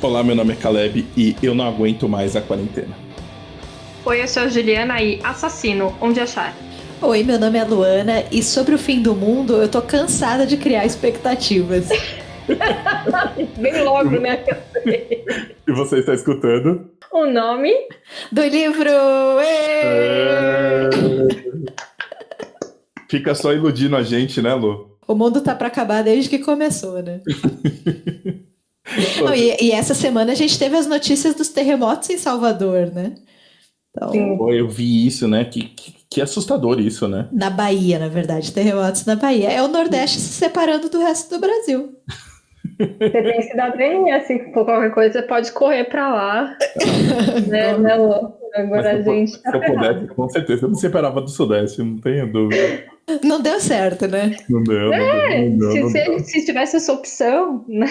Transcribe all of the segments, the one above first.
Olá, meu nome é Caleb e eu não aguento mais a quarentena. Oi, eu sou a Juliana e assassino, onde achar? Oi, meu nome é Luana e sobre o fim do mundo eu tô cansada de criar expectativas. Bem logo, né? E você está escutando? O nome? Do livro! Fica só iludindo a gente, né, Lu? O mundo tá pra acabar desde que começou, né? Não, e essa semana a gente teve as notícias dos terremotos em Salvador, né? Então, Pô, eu vi isso, né? Que assustador isso, né? na Bahia, na verdade, terremotos na Bahia. É o Nordeste se separando do resto do Brasil. Você tem cidadania, assim, se for qualquer coisa, você pode correr pra lá. Né, Lu? Agora a gente tá se eu ferrado. pudesse, com certeza eu me separava do Sudeste, não tenho dúvida. Não deu certo, né? Não deu, não deu. Se tivesse essa opção, né?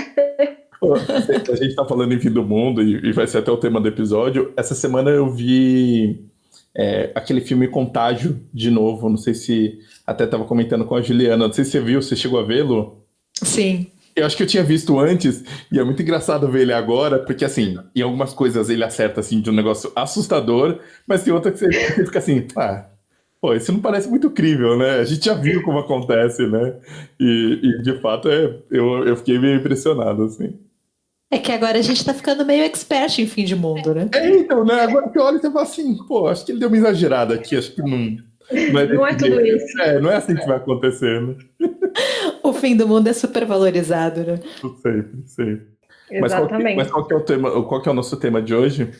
Pô, a gente tá falando em fim do mundo e vai ser até o tema do episódio. Essa semana eu vi aquele filme Contágio de novo. Não sei se até tava comentando com a Juliana. Não sei se você viu, você chegou a vê-lo? Sim. Eu acho que eu tinha visto antes e é muito engraçado ver ele agora, porque assim, em algumas coisas ele acerta assim de um negócio assustador, mas tem outra que você fica assim, pô, isso não parece muito crível, né? A gente já viu como acontece, né? E de fato eu fiquei meio impressionado, assim. É que agora a gente tá ficando meio expert em fim de mundo, né? Então, né? Agora que eu olho, você fala assim, pô, acho que ele deu uma exagerada aqui, acho que não é Não é desse tudo jeito. isso. Não é assim que vai acontecer, né? O fim do mundo é super valorizado, né? Sempre. Exatamente. Mas qual que é o tema, qual que é o nosso tema de hoje?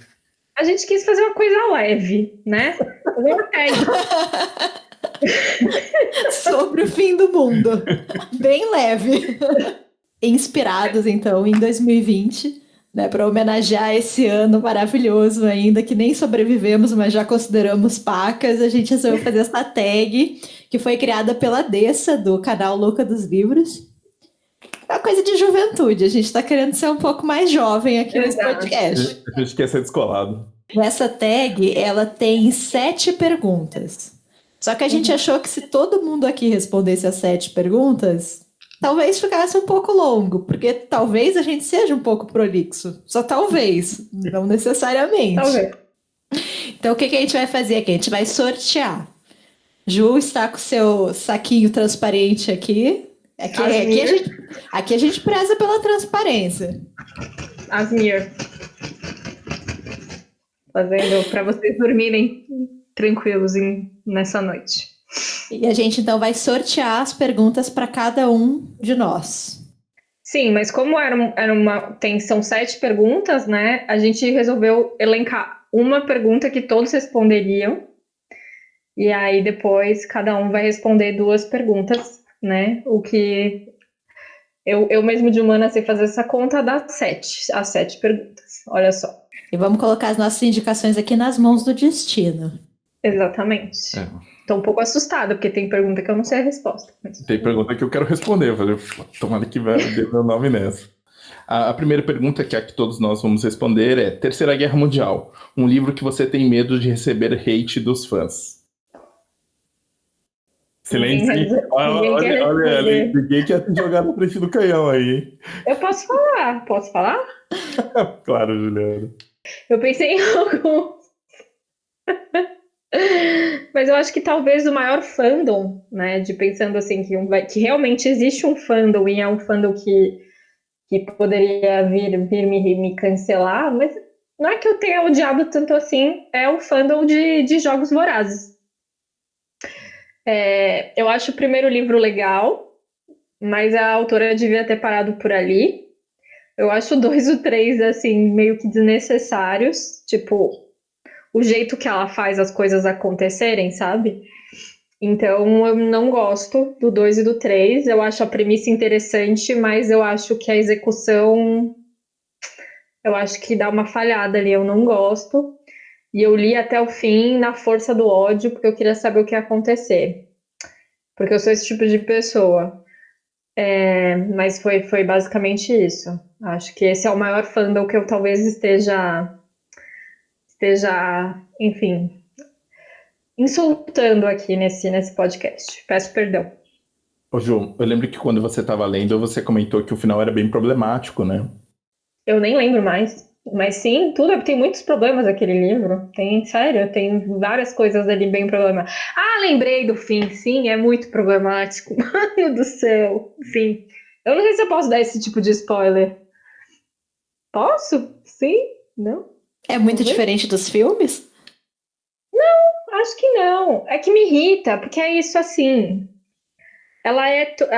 A gente quis fazer uma coisa leve, né? Fazer uma tag. Sobre o fim do mundo. Bem leve. Inspirados, então, em 2020, né, para homenagear esse ano maravilhoso ainda, que nem sobrevivemos, mas já consideramos pacas, a gente resolveu fazer essa tag, que foi criada pela Dessa, do canal Louca dos Livros. É uma coisa de juventude, a gente está querendo ser um pouco mais jovem aqui nesse Exato. podcast. A gente quer ser descolado. Essa tag, ela tem 7 perguntas. Só que a gente achou que se todo mundo aqui respondesse as 7 perguntas, talvez ficasse um pouco longo, porque talvez a gente seja um pouco prolixo. Só talvez, não necessariamente. Talvez. Então o que a gente vai fazer aqui? A gente vai sortear. Ju está com o seu saquinho transparente aqui. Aqui a gente preza pela transparência. Asmir. Fazendo para vocês dormirem tranquilos nessa noite. E a gente então vai sortear as perguntas para cada um de nós. Sim, mas como são 7 perguntas, né? A gente resolveu elencar uma pergunta que todos responderiam. E aí depois cada um vai responder 2 perguntas, né? O que eu mesmo de humana sei fazer essa conta dá as 7 perguntas. Olha só. E vamos colocar as nossas indicações aqui nas mãos do destino. Exatamente. Tô um pouco assustada, porque tem pergunta que eu não sei a resposta. Tem pergunta que eu quero responder. Eu falei, tomara que vai ter meu nome nessa. A primeira pergunta, que é a que todos nós vamos responder, é: Terceira Guerra Mundial, um livro que você tem medo de receber hate dos fãs. Silêncio. Olha, ninguém quer te jogar na frente do canhão aí, hein? Eu posso falar? Posso falar? Claro, Juliana. Eu pensei em alguns. Mas eu acho que talvez o maior fandom, né, de pensando assim, que realmente existe um fandom e é um fandom que poderia vir me cancelar, mas não é que eu tenha odiado tanto assim, é o fandom de Jogos Vorazes. Eu acho o primeiro livro legal, mas a autora devia ter parado por ali. Eu acho o 2 e o 3, assim, meio que desnecessários, tipo, o jeito que ela faz as coisas acontecerem, sabe? Então, eu não gosto do 2 e do 3. Eu acho a premissa interessante, mas eu acho que a execução, eu acho que dá uma falhada ali. Eu não gosto. E eu li até o fim na força do ódio, porque eu queria saber o que ia acontecer. Porque eu sou esse tipo de pessoa. Mas foi basicamente isso. Acho que esse é o maior fandom que eu talvez esteja, enfim, insultando aqui nesse podcast. Peço perdão. Ô, Ju, eu lembro que quando você estava lendo, você comentou que o final era bem problemático, né? Eu nem lembro mais. Mas sim, tem muitos problemas aquele livro. Sério, tem várias coisas ali bem problemáticas. Ah, lembrei do fim, sim, é muito problemático. Mano do céu, sim. Eu não sei se eu posso dar esse tipo de spoiler. Posso? Sim? Não? É muito Talvez? diferente dos filmes? Acho que não. É que me irrita, porque é isso assim.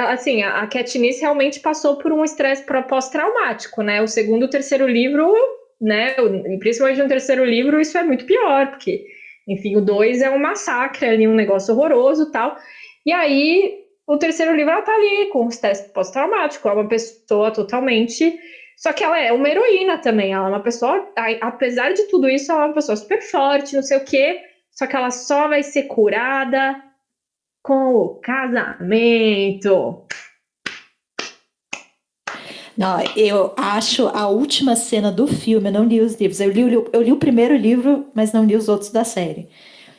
Assim, a Katniss realmente passou por um estresse pós-traumático, né? O segundo e o terceiro livro, né? Principalmente no terceiro livro, isso é muito pior, porque, enfim, o 2 é um massacre ali, um negócio horroroso e tal. E aí, o terceiro livro, ela tá ali com estresse pós-traumático, é uma pessoa totalmente. Só que ela é uma heroína também, ela é uma pessoa, apesar de tudo isso, ela é uma pessoa super forte, não sei o quê, só que ela só vai ser curada com o casamento. Não, eu acho a última cena do filme, eu não li os livros. Eu li o primeiro livro, mas não li os outros da série.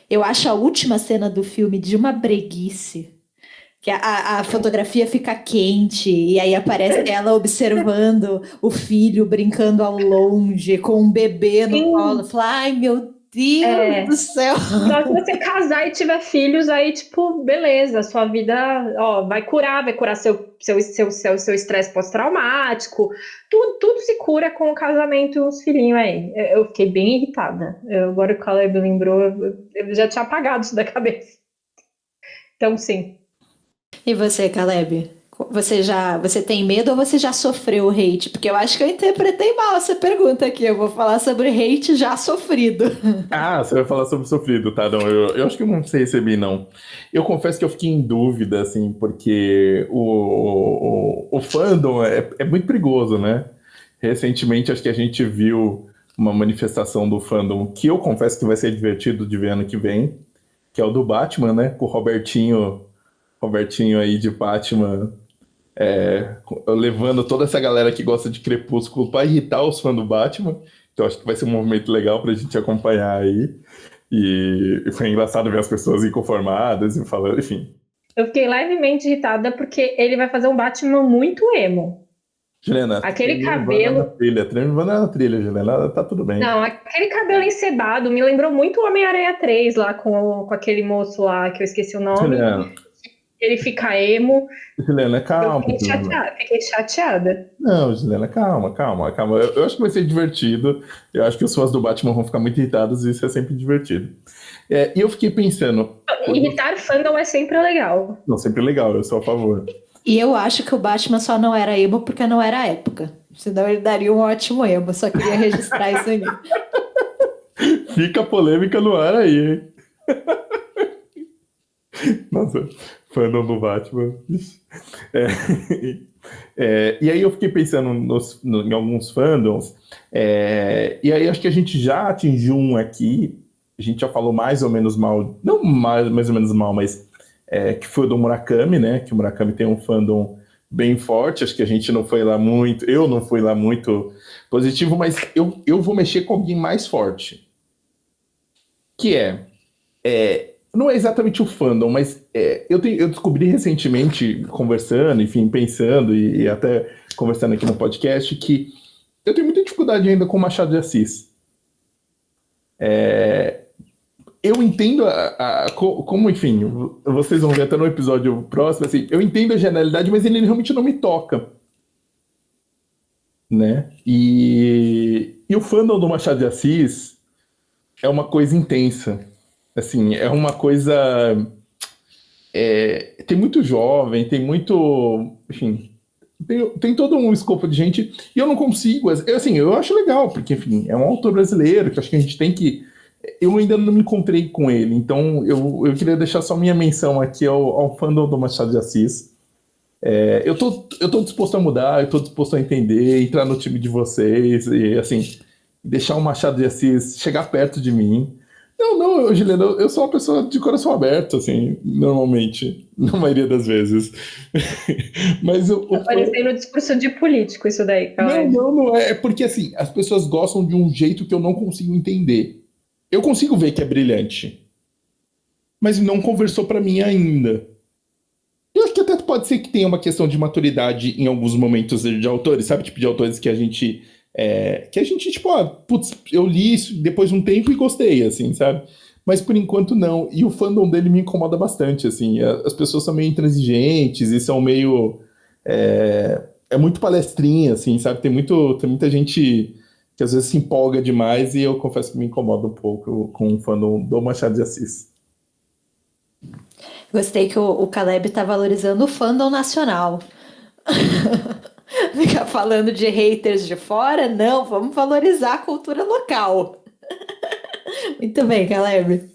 Eu acho a última cena do filme de uma breguice. Que a fotografia fica quente, e aí aparece ela observando o filho brincando ao longe, com um bebê no colo. Fala, ai, meu Deus do céu! Só se você casar e tiver filhos, aí, tipo, beleza, sua vida, ó, vai curar seu estresse pós-traumático. Tudo se cura com o casamento e uns filhinhos aí. Eu fiquei bem irritada. Agora que o Caleb lembrou, eu já tinha apagado isso da cabeça. Então, sim. E você, Caleb? Você tem medo ou você já sofreu hate? Porque eu acho que eu interpretei mal essa pergunta aqui. Eu vou falar sobre hate já sofrido. Ah, você vai falar sobre sofrido, tá? Não, eu acho que eu não sei receber, não. Eu confesso que eu fiquei em dúvida, assim, porque o fandom é muito perigoso, né? Recentemente, acho que a gente viu uma manifestação do fandom que eu confesso que vai ser divertido de ver ano que vem, que é o do Batman, né? Com o Robertinho aí de Batman, levando toda essa galera que gosta de Crepúsculo para irritar os fãs do Batman. Então acho que vai ser um movimento legal pra gente acompanhar aí. E foi engraçado ver as pessoas inconformadas e falando, enfim. Eu fiquei levemente irritada porque ele vai fazer um Batman muito emo. Juliana, Aquele treme cabelo. na trilha, Juliana, tá tudo bem. Não, aquele cabelo encebado me lembrou muito o Homem-Aranha 3 lá com aquele moço lá, que eu esqueci o nome. Juliana, Ele fica emo. Juliana, Eu calma, fiquei Juliana. chateada. Fiquei chateada. Não, Juliana, calma. Eu acho que vai ser divertido. Eu acho que os fãs do Batman vão ficar muito irritados e isso é sempre divertido. E eu fiquei pensando. Irritar fandom é sempre legal. Não, sempre legal, eu sou a favor. E eu acho que o Batman só não era emo porque não era a época. Senão ele daria um ótimo emo. Só queria registrar isso aí. Fica a polêmica no ar aí, hein? Nossa, fandom do Batman. E aí eu fiquei pensando em alguns fandoms, e aí acho que a gente já atingiu um aqui, a gente já falou mais ou menos mal, não mais ou menos mal, mas que foi o do Murakami, né? Que o Murakami tem um fandom bem forte, acho que a gente não foi lá muito, eu não fui lá muito positivo, mas eu vou mexer com alguém mais forte, que não é exatamente o fandom, mas eu descobri recentemente, conversando, enfim, pensando e até conversando aqui no podcast, que eu tenho muita dificuldade ainda com Machado de Assis. Eu entendo como, enfim, vocês vão ver até no episódio próximo, assim, eu entendo a genialidade, mas ele realmente não me toca. Né? E o fandom do Machado de Assis é uma coisa intensa. Assim, é uma coisa. Tem muito jovem, tem muito. Enfim, tem todo um escopo de gente. E eu não consigo. Eu acho legal, porque, enfim, é um autor brasileiro que acho que a gente tem que. Eu ainda não me encontrei com ele, então eu queria deixar só minha menção aqui ao fandom do Machado de Assis. Eu tô disposto a mudar, eu tô disposto a entender, entrar no time de vocês e, assim, deixar o Machado de Assis chegar perto de mim. Não, Juliana, eu sou uma pessoa de coração aberto, assim, normalmente, na maioria das vezes. Mas Tá parecendo um discurso de político isso daí, cara. não é. É porque, assim, as pessoas gostam de um jeito que eu não consigo entender. Eu consigo ver que é brilhante, mas não conversou pra mim ainda. Eu acho que até pode ser que tenha uma questão de maturidade em alguns momentos de autores, sabe? Tipo de autores que a gente Que a gente, tipo, putz, eu li isso depois de um tempo e gostei, assim, sabe? Mas por enquanto não. E o fandom dele me incomoda bastante, assim. As pessoas são meio intransigentes e são meio... É muito palestrinha, assim, sabe? Tem muita gente que às vezes se empolga demais e eu confesso que me incomoda um pouco com o fandom do Machado de Assis. Gostei que o Caleb tá valorizando o fandom nacional. Ficar falando de haters de fora, não, vamos valorizar a cultura local. Muito bem, Caleb.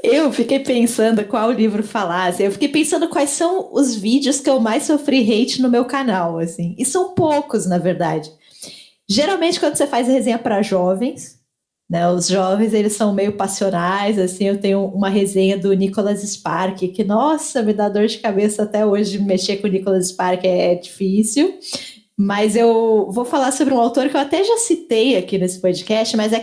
Eu fiquei pensando qual livro falar, assim, eu fiquei pensando quais são os vídeos que eu mais sofri hate no meu canal, assim, e são poucos, na verdade. Geralmente, quando você faz resenha para jovens, né, os jovens, eles são meio passionais, assim, eu tenho uma resenha do Nicholas Spark, que, nossa, me dá dor de cabeça até hoje, mexer com o Nicholas Spark é difícil, mas eu vou falar sobre um autor que eu até já citei aqui nesse podcast, mas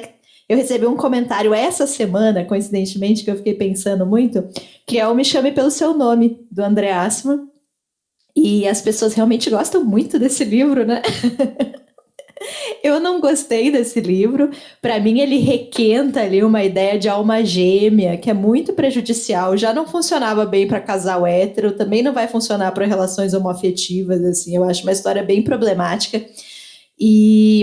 eu recebi um comentário essa semana, coincidentemente, que eu fiquei pensando muito, que é o Me Chame Pelo Seu Nome, do André Assman, e as pessoas realmente gostam muito desse livro, né? Eu não gostei desse livro. Para mim, ele requenta ali uma ideia de alma gêmea, que é muito prejudicial. Já não funcionava bem para casal hétero, também não vai funcionar para relações homoafetivas, assim. Eu acho uma história bem problemática.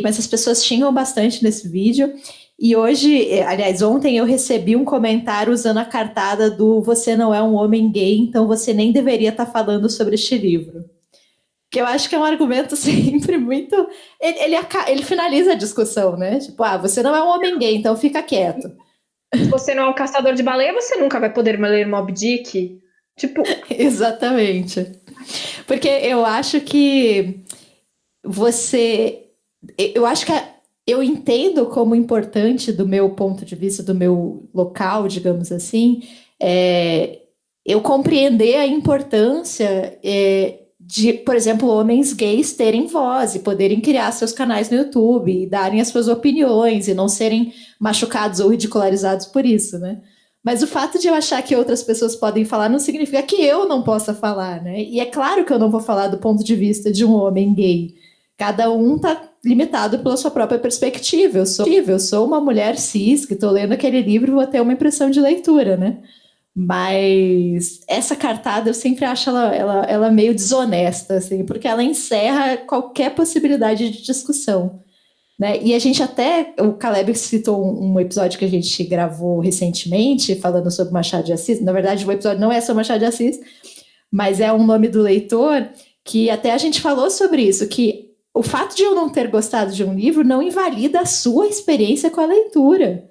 Mas as pessoas xingam bastante nesse vídeo. E hoje, aliás, ontem eu recebi um comentário usando a cartada do "Você não é um homem gay, então você nem deveria estar falando sobre este livro". Que eu acho que é um argumento sempre muito... Ele finaliza a discussão, né? Tipo, você não é um homem gay, então fica quieto. Se você não é um caçador de baleia, você nunca vai poder ler Moby Dick. Tipo... Exatamente. Porque eu acho que eu acho que eu entendo como importante, do meu ponto de vista, do meu local, digamos assim, eu compreender a importância de, por exemplo, homens gays terem voz e poderem criar seus canais no YouTube e darem as suas opiniões e não serem machucados ou ridicularizados por isso, né? Mas o fato de eu achar que outras pessoas podem falar não significa que eu não possa falar, né? E é claro que eu não vou falar do ponto de vista de um homem gay. Cada um tá limitado pela sua própria perspectiva. Eu sou uma mulher cis que estou lendo aquele livro e vou ter uma impressão de leitura, né? Mas essa cartada eu sempre acho ela meio desonesta, assim, porque ela encerra qualquer possibilidade de discussão, né? E a gente até, o Caleb citou um episódio que a gente gravou recentemente, falando sobre Machado de Assis. Na verdade, o episódio não é sobre Machado de Assis, mas é um nome do leitor, que até a gente falou sobre isso, que o fato de eu não ter gostado de um livro não invalida a sua experiência com a leitura,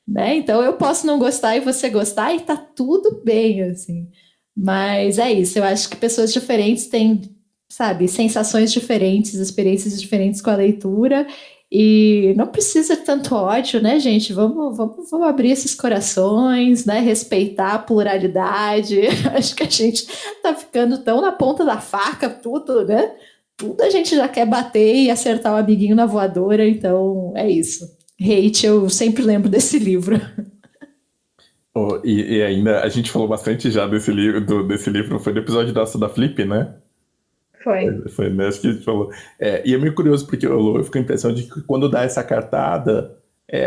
né? Então eu posso não gostar e você gostar e tá tudo bem, assim. Mas é isso, eu acho que pessoas diferentes têm, sabe, sensações diferentes, experiências diferentes com a leitura, e não precisa de tanto ódio, né, gente? Vamos abrir esses corações, né? Respeitar a pluralidade. Acho que a gente tá ficando tão na ponta da faca, tudo, né? Tudo a gente já quer bater e acertar o amiguinho na voadora, então é isso. Hate, eu sempre lembro desse livro. E ainda, a gente falou bastante já desse livro, foi no episódio da Flip, né? Foi, né? Acho que a gente falou. E é meio curioso, porque eu fico com a impressão de que quando dá essa cartada,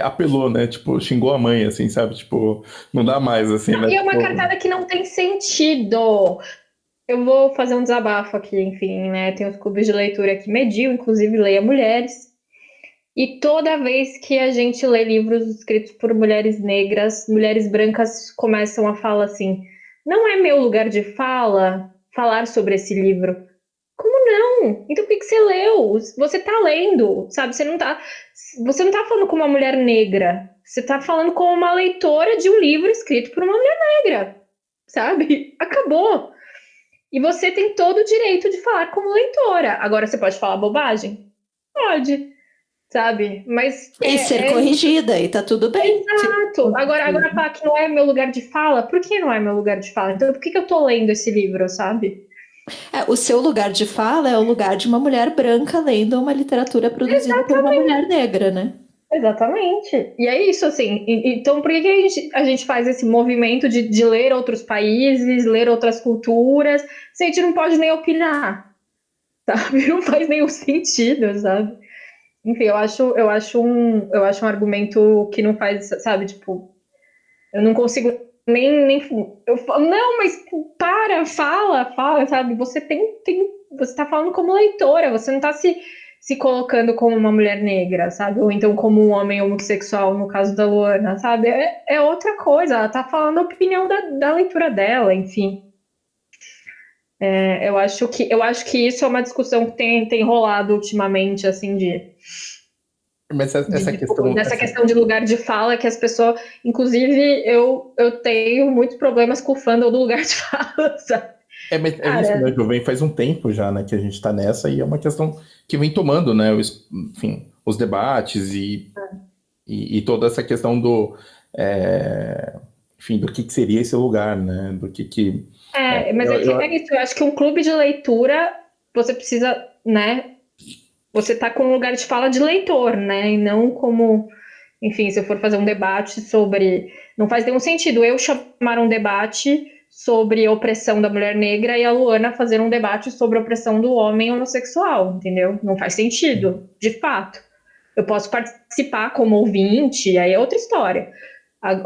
apelou, né? Tipo, xingou a mãe, assim, sabe? Tipo, não dá mais, assim, né? E é uma cartada que não tem sentido. Eu vou fazer um desabafo aqui, enfim, né? Tem os clubes de leitura que mediu, inclusive Leia Mulheres. E toda vez que a gente lê livros escritos por mulheres negras, mulheres brancas começam a falar assim: não é meu lugar de fala falar sobre esse livro. Como não? Então por que você leu? Você tá lendo, sabe? Você não tá falando como uma mulher negra. Você tá falando como uma leitora de um livro escrito por uma mulher negra, sabe? Acabou. E você tem todo o direito de falar como leitora. Agora, você pode falar bobagem? Pode, sabe? Mas E ser corrigida, e tá tudo bem. Exato. Agora falar que não é meu lugar de fala, por que não é meu lugar de fala? Então, por que eu tô lendo esse livro, sabe? O seu lugar de fala é o lugar de uma mulher branca lendo uma literatura produzida por uma mulher negra, né? Exatamente. E é isso, assim. Então, por que a gente faz esse movimento de ler outros países, ler outras culturas, se a gente não pode nem opinar, sabe? Não faz nenhum sentido, sabe? Enfim, eu acho um argumento que não faz, sabe, tipo, eu não consigo nem eu falo, não, mas fala, sabe? Você tá falando como leitora, você não tá se colocando como uma mulher negra, sabe? Ou então como um homem homossexual, no caso da Luana, sabe? É outra coisa, ela tá falando a opinião da leitura dela, enfim. Eu acho que isso é uma discussão que tem rolado ultimamente, assim, Mas essa questão. dessa questão de lugar de fala, que as pessoas. Inclusive, eu tenho muitos problemas com o fandom do lugar de fala, sabe? Mas é Cara, isso, né, que vem faz um tempo já, né, que a gente tá nessa, e é uma questão que vem tomando, né, enfim, os debates e toda essa questão do, enfim, do que seria esse lugar, né, do que... mas é isso, eu acho que um clube de leitura, você precisa, né? Você tá com um lugar de fala de leitor, né? E não como, enfim, se eu for fazer um debate sobre. Não faz nenhum sentido eu chamar um debate sobre a opressão da mulher negra e a Luana fazer um debate sobre a opressão do homem homossexual, entendeu? Não faz sentido, de fato. Eu posso participar como ouvinte, aí é outra história.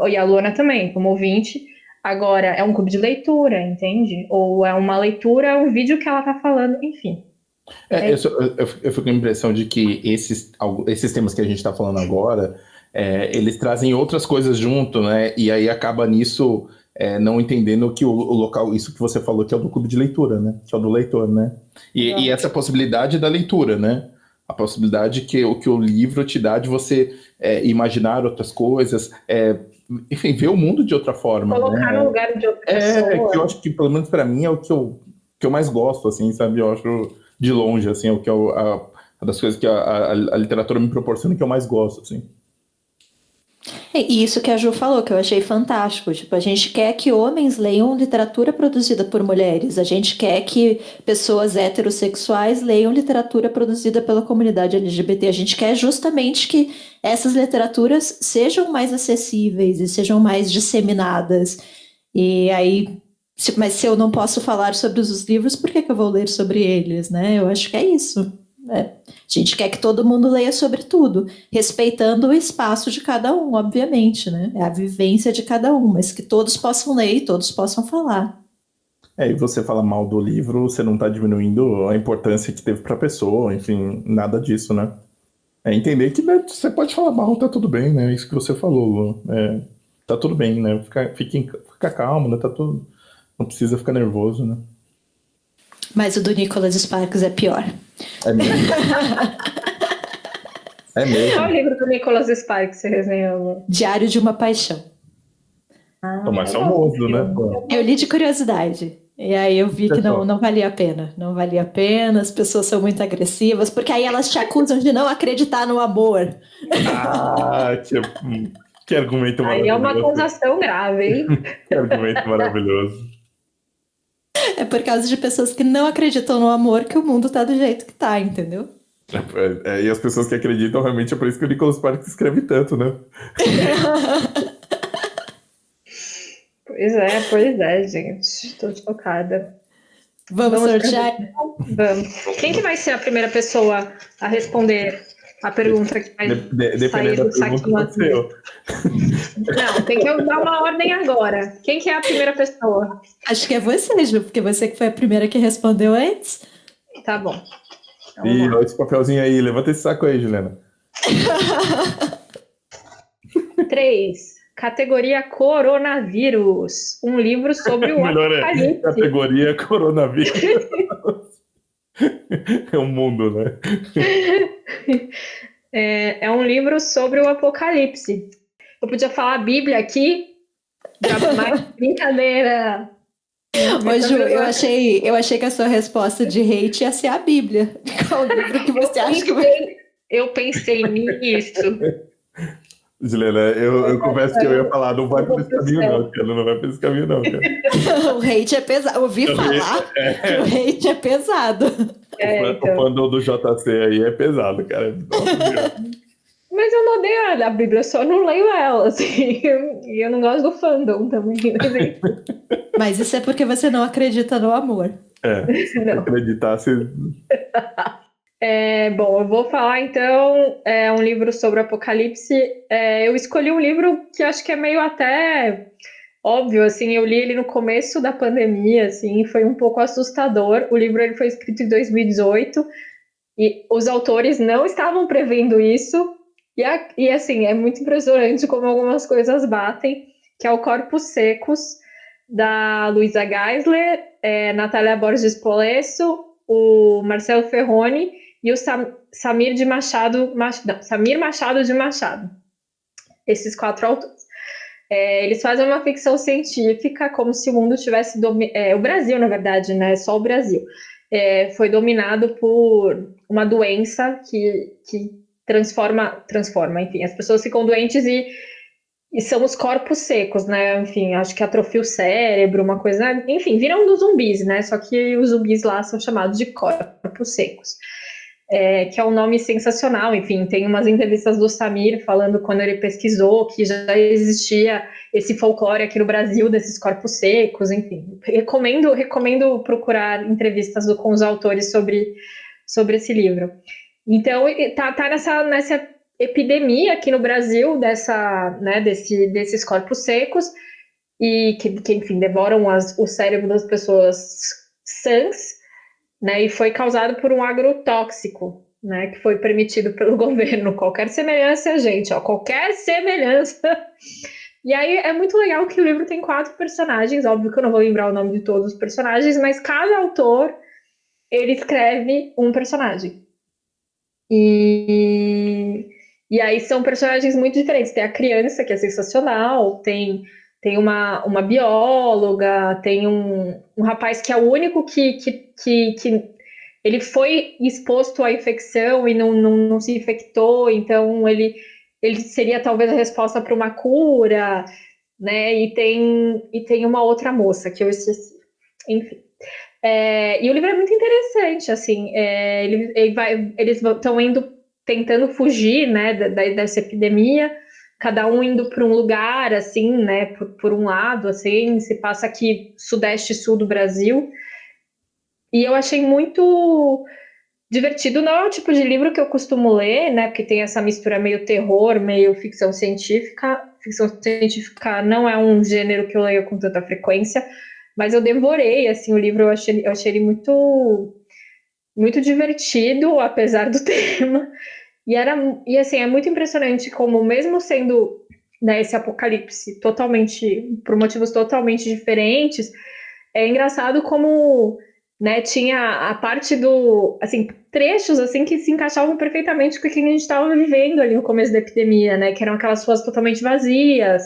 E a Luana também, como ouvinte. Agora, é um clube de leitura, entende? Ou é uma leitura, um vídeo que ela tá falando, enfim. Eu fico com a impressão de que esses temas que a gente está falando agora, eles trazem outras coisas junto, né? E aí acaba nisso não entendendo que o local, isso que você falou, que é o do clube de leitura, né? Que é o do leitor, né? E essa possibilidade da leitura, né? A possibilidade que o livro te dá de você imaginar outras coisas, enfim, ver o mundo de outra forma. Colocar no lugar de outra pessoa. Que eu acho que, pelo menos para mim, é o que eu mais gosto, assim, sabe? Eu acho de longe, assim, é o que uma das coisas que a literatura me proporciona que eu mais gosto, assim. E isso que a Ju falou, que eu achei fantástico. Tipo, a gente quer que homens leiam literatura produzida por mulheres. A gente quer que pessoas heterossexuais leiam literatura produzida pela comunidade LGBT. A gente quer justamente que essas literaturas sejam mais acessíveis e sejam mais disseminadas. E aí, mas se eu não posso falar sobre os livros, por que eu vou ler sobre eles, né? Eu acho que é isso. A gente quer que todo mundo leia sobre tudo, respeitando o espaço de cada um, obviamente, né? É a vivência de cada um, mas que todos possam ler e todos possam falar. E você fala mal do livro, você não está diminuindo a importância que teve para a pessoa, enfim, nada disso, né? É entender que, né, você pode falar mal, tá tudo bem, né? Isso que você falou, Lu. Tá tudo bem, né? Fica calmo, né? Tá tudo... Não precisa ficar nervoso, né? Mas o do Nicholas Sparks é pior. É mesmo. É mesmo. Qual é o livro do Nicholas Sparks que você resenhou? Diário de uma Paixão. O mais famoso, né? Eu li de curiosidade. E aí eu vi que não valia a pena. Não valia a pena, as pessoas são muito agressivas, porque aí elas te acusam de não acreditar no amor. Que argumento maravilhoso. Aí é uma acusação grave, hein? Que argumento maravilhoso. É por causa de pessoas que não acreditam no amor que o mundo tá do jeito que tá, entendeu? E as pessoas que acreditam, realmente é por isso que o Nicholas Sparks escreve tanto, né? Pois é, gente. Estou chocada. Vamos sortear? Vamos. Quem que vai ser a primeira pessoa a responder a pergunta que vai sair do saquinho azul? Não, tem que dar uma ordem agora. Quem que é a primeira pessoa? Acho que é você, Ju, porque você que foi a primeira que respondeu antes. Tá bom. E olha esse papelzinho aí, levanta esse saco aí, Juliana. 3. Categoria Coronavírus. Um livro sobre o apocalipse. Categoria Coronavírus. É um mundo, né? É um livro sobre o apocalipse. Eu podia falar a Bíblia aqui? Mais brincadeira. Ô, Ju, eu achei que a sua resposta de hate ia ser a Bíblia. Qual livro que você acha que vai... Eu pensei nisso. Juliana, eu confesso que eu ia falar, não vai por esse caminho não, cara, não vai por esse caminho não, cara. O hate é pesado, eu ouvi falar que o hate é pesado. O fandom do JC aí é pesado, cara. Mas eu não odeio a Bíblia, eu só não leio ela, assim, e eu não gosto do fandom também. Mas isso é porque você não acredita no amor. Se acreditasse... Bom, eu vou falar então um livro sobre o Apocalipse. Eu escolhi um livro que acho que é meio até óbvio, assim, eu li ele no começo da pandemia, assim, foi um pouco assustador. O livro ele foi escrito em 2018 e os autores não estavam prevendo isso. Assim, é muito impressionante como algumas coisas batem, que é o Corpos Secos, da Luisa Geisler, Natália Borges Polesso, o Marcelo Ferroni e o Samir Machado de Machado. Esses 4 autores. Eles fazem uma ficção científica como se o mundo tivesse o Brasil, na verdade, né? Só o Brasil. Foi dominado por uma doença que transforma, enfim, as pessoas ficam doentes e são os corpos secos, né? Enfim, acho que atrofia o cérebro, uma coisa, enfim, viram dos zumbis, né? Só que os zumbis lá são chamados de corpos secos. Que é um nome sensacional, enfim, tem umas entrevistas do Samir falando quando ele pesquisou que já existia esse folclore aqui no Brasil desses corpos secos, enfim, recomendo procurar entrevistas com os autores sobre esse livro. Então, tá nessa epidemia aqui no Brasil desses corpos secos e que enfim, devoram o cérebro das pessoas sãs, né, e foi causado por um agrotóxico, né, que foi permitido pelo governo. Qualquer semelhança, gente, qualquer semelhança. E aí é muito legal que o livro tem 4 personagens, óbvio que eu não vou lembrar o nome de todos os personagens, mas cada autor, ele escreve um personagem. E aí são personagens muito diferentes. Tem a criança, que é sensacional, tem uma bióloga, tem um rapaz que é o único que ele foi exposto à infecção e não se infectou, então ele seria talvez a resposta para uma cura, né? E tem uma outra moça que eu esqueci. Enfim. E o livro é muito interessante, assim, eles estão tentando fugir, né, dessa epidemia, cada um indo para um lugar, assim, né, por um lado, assim, se passa aqui sudeste e sul do Brasil, e eu achei muito divertido. Não é o tipo de livro que eu costumo ler, né, porque tem essa mistura meio terror, meio ficção científica. Ficção científica não é um gênero que eu leio com tanta frequência, mas eu devorei, assim, o livro, eu achei ele muito, muito divertido, apesar do tema. E assim, é muito impressionante como, mesmo sendo, né, esse apocalipse por motivos totalmente diferentes, é engraçado como, né, tinha a parte assim, trechos, assim, que se encaixavam perfeitamente com o que a gente estava vivendo ali no começo da epidemia, né, que eram aquelas ruas totalmente vazias,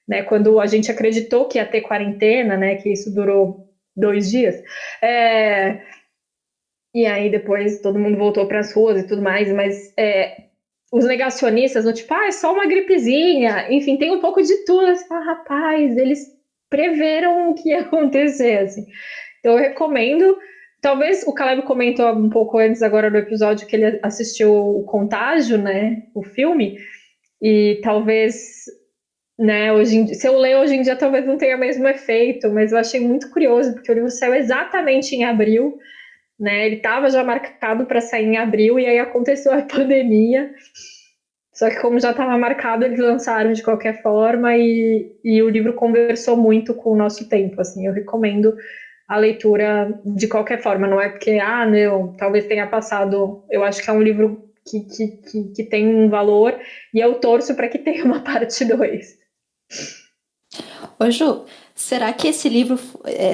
né, quando a gente acreditou que ia ter quarentena, né, que isso durou 2 dias, e aí depois todo mundo voltou para as ruas e tudo mais, mas os negacionistas, no tipo, é só uma gripezinha, enfim, tem um pouco de tudo, assim, rapaz, eles preveram o que ia acontecer, assim. Então eu recomendo. Talvez o Caleb comentou um pouco antes agora do episódio que ele assistiu o Contágio, né, o filme, e talvez, né, se eu ler hoje em dia talvez não tenha o mesmo efeito, mas eu achei muito curioso, porque o livro saiu exatamente em abril, né, ele estava já marcado para sair em abril, e aí aconteceu a pandemia, só que como já estava marcado, eles lançaram de qualquer forma, e o livro conversou muito com o nosso tempo, assim, eu recomendo a leitura de qualquer forma, não é porque, não, talvez tenha passado, eu acho que é um livro que tem um valor, e eu torço para que tenha uma parte 2. Ô Ju, será que esse livro,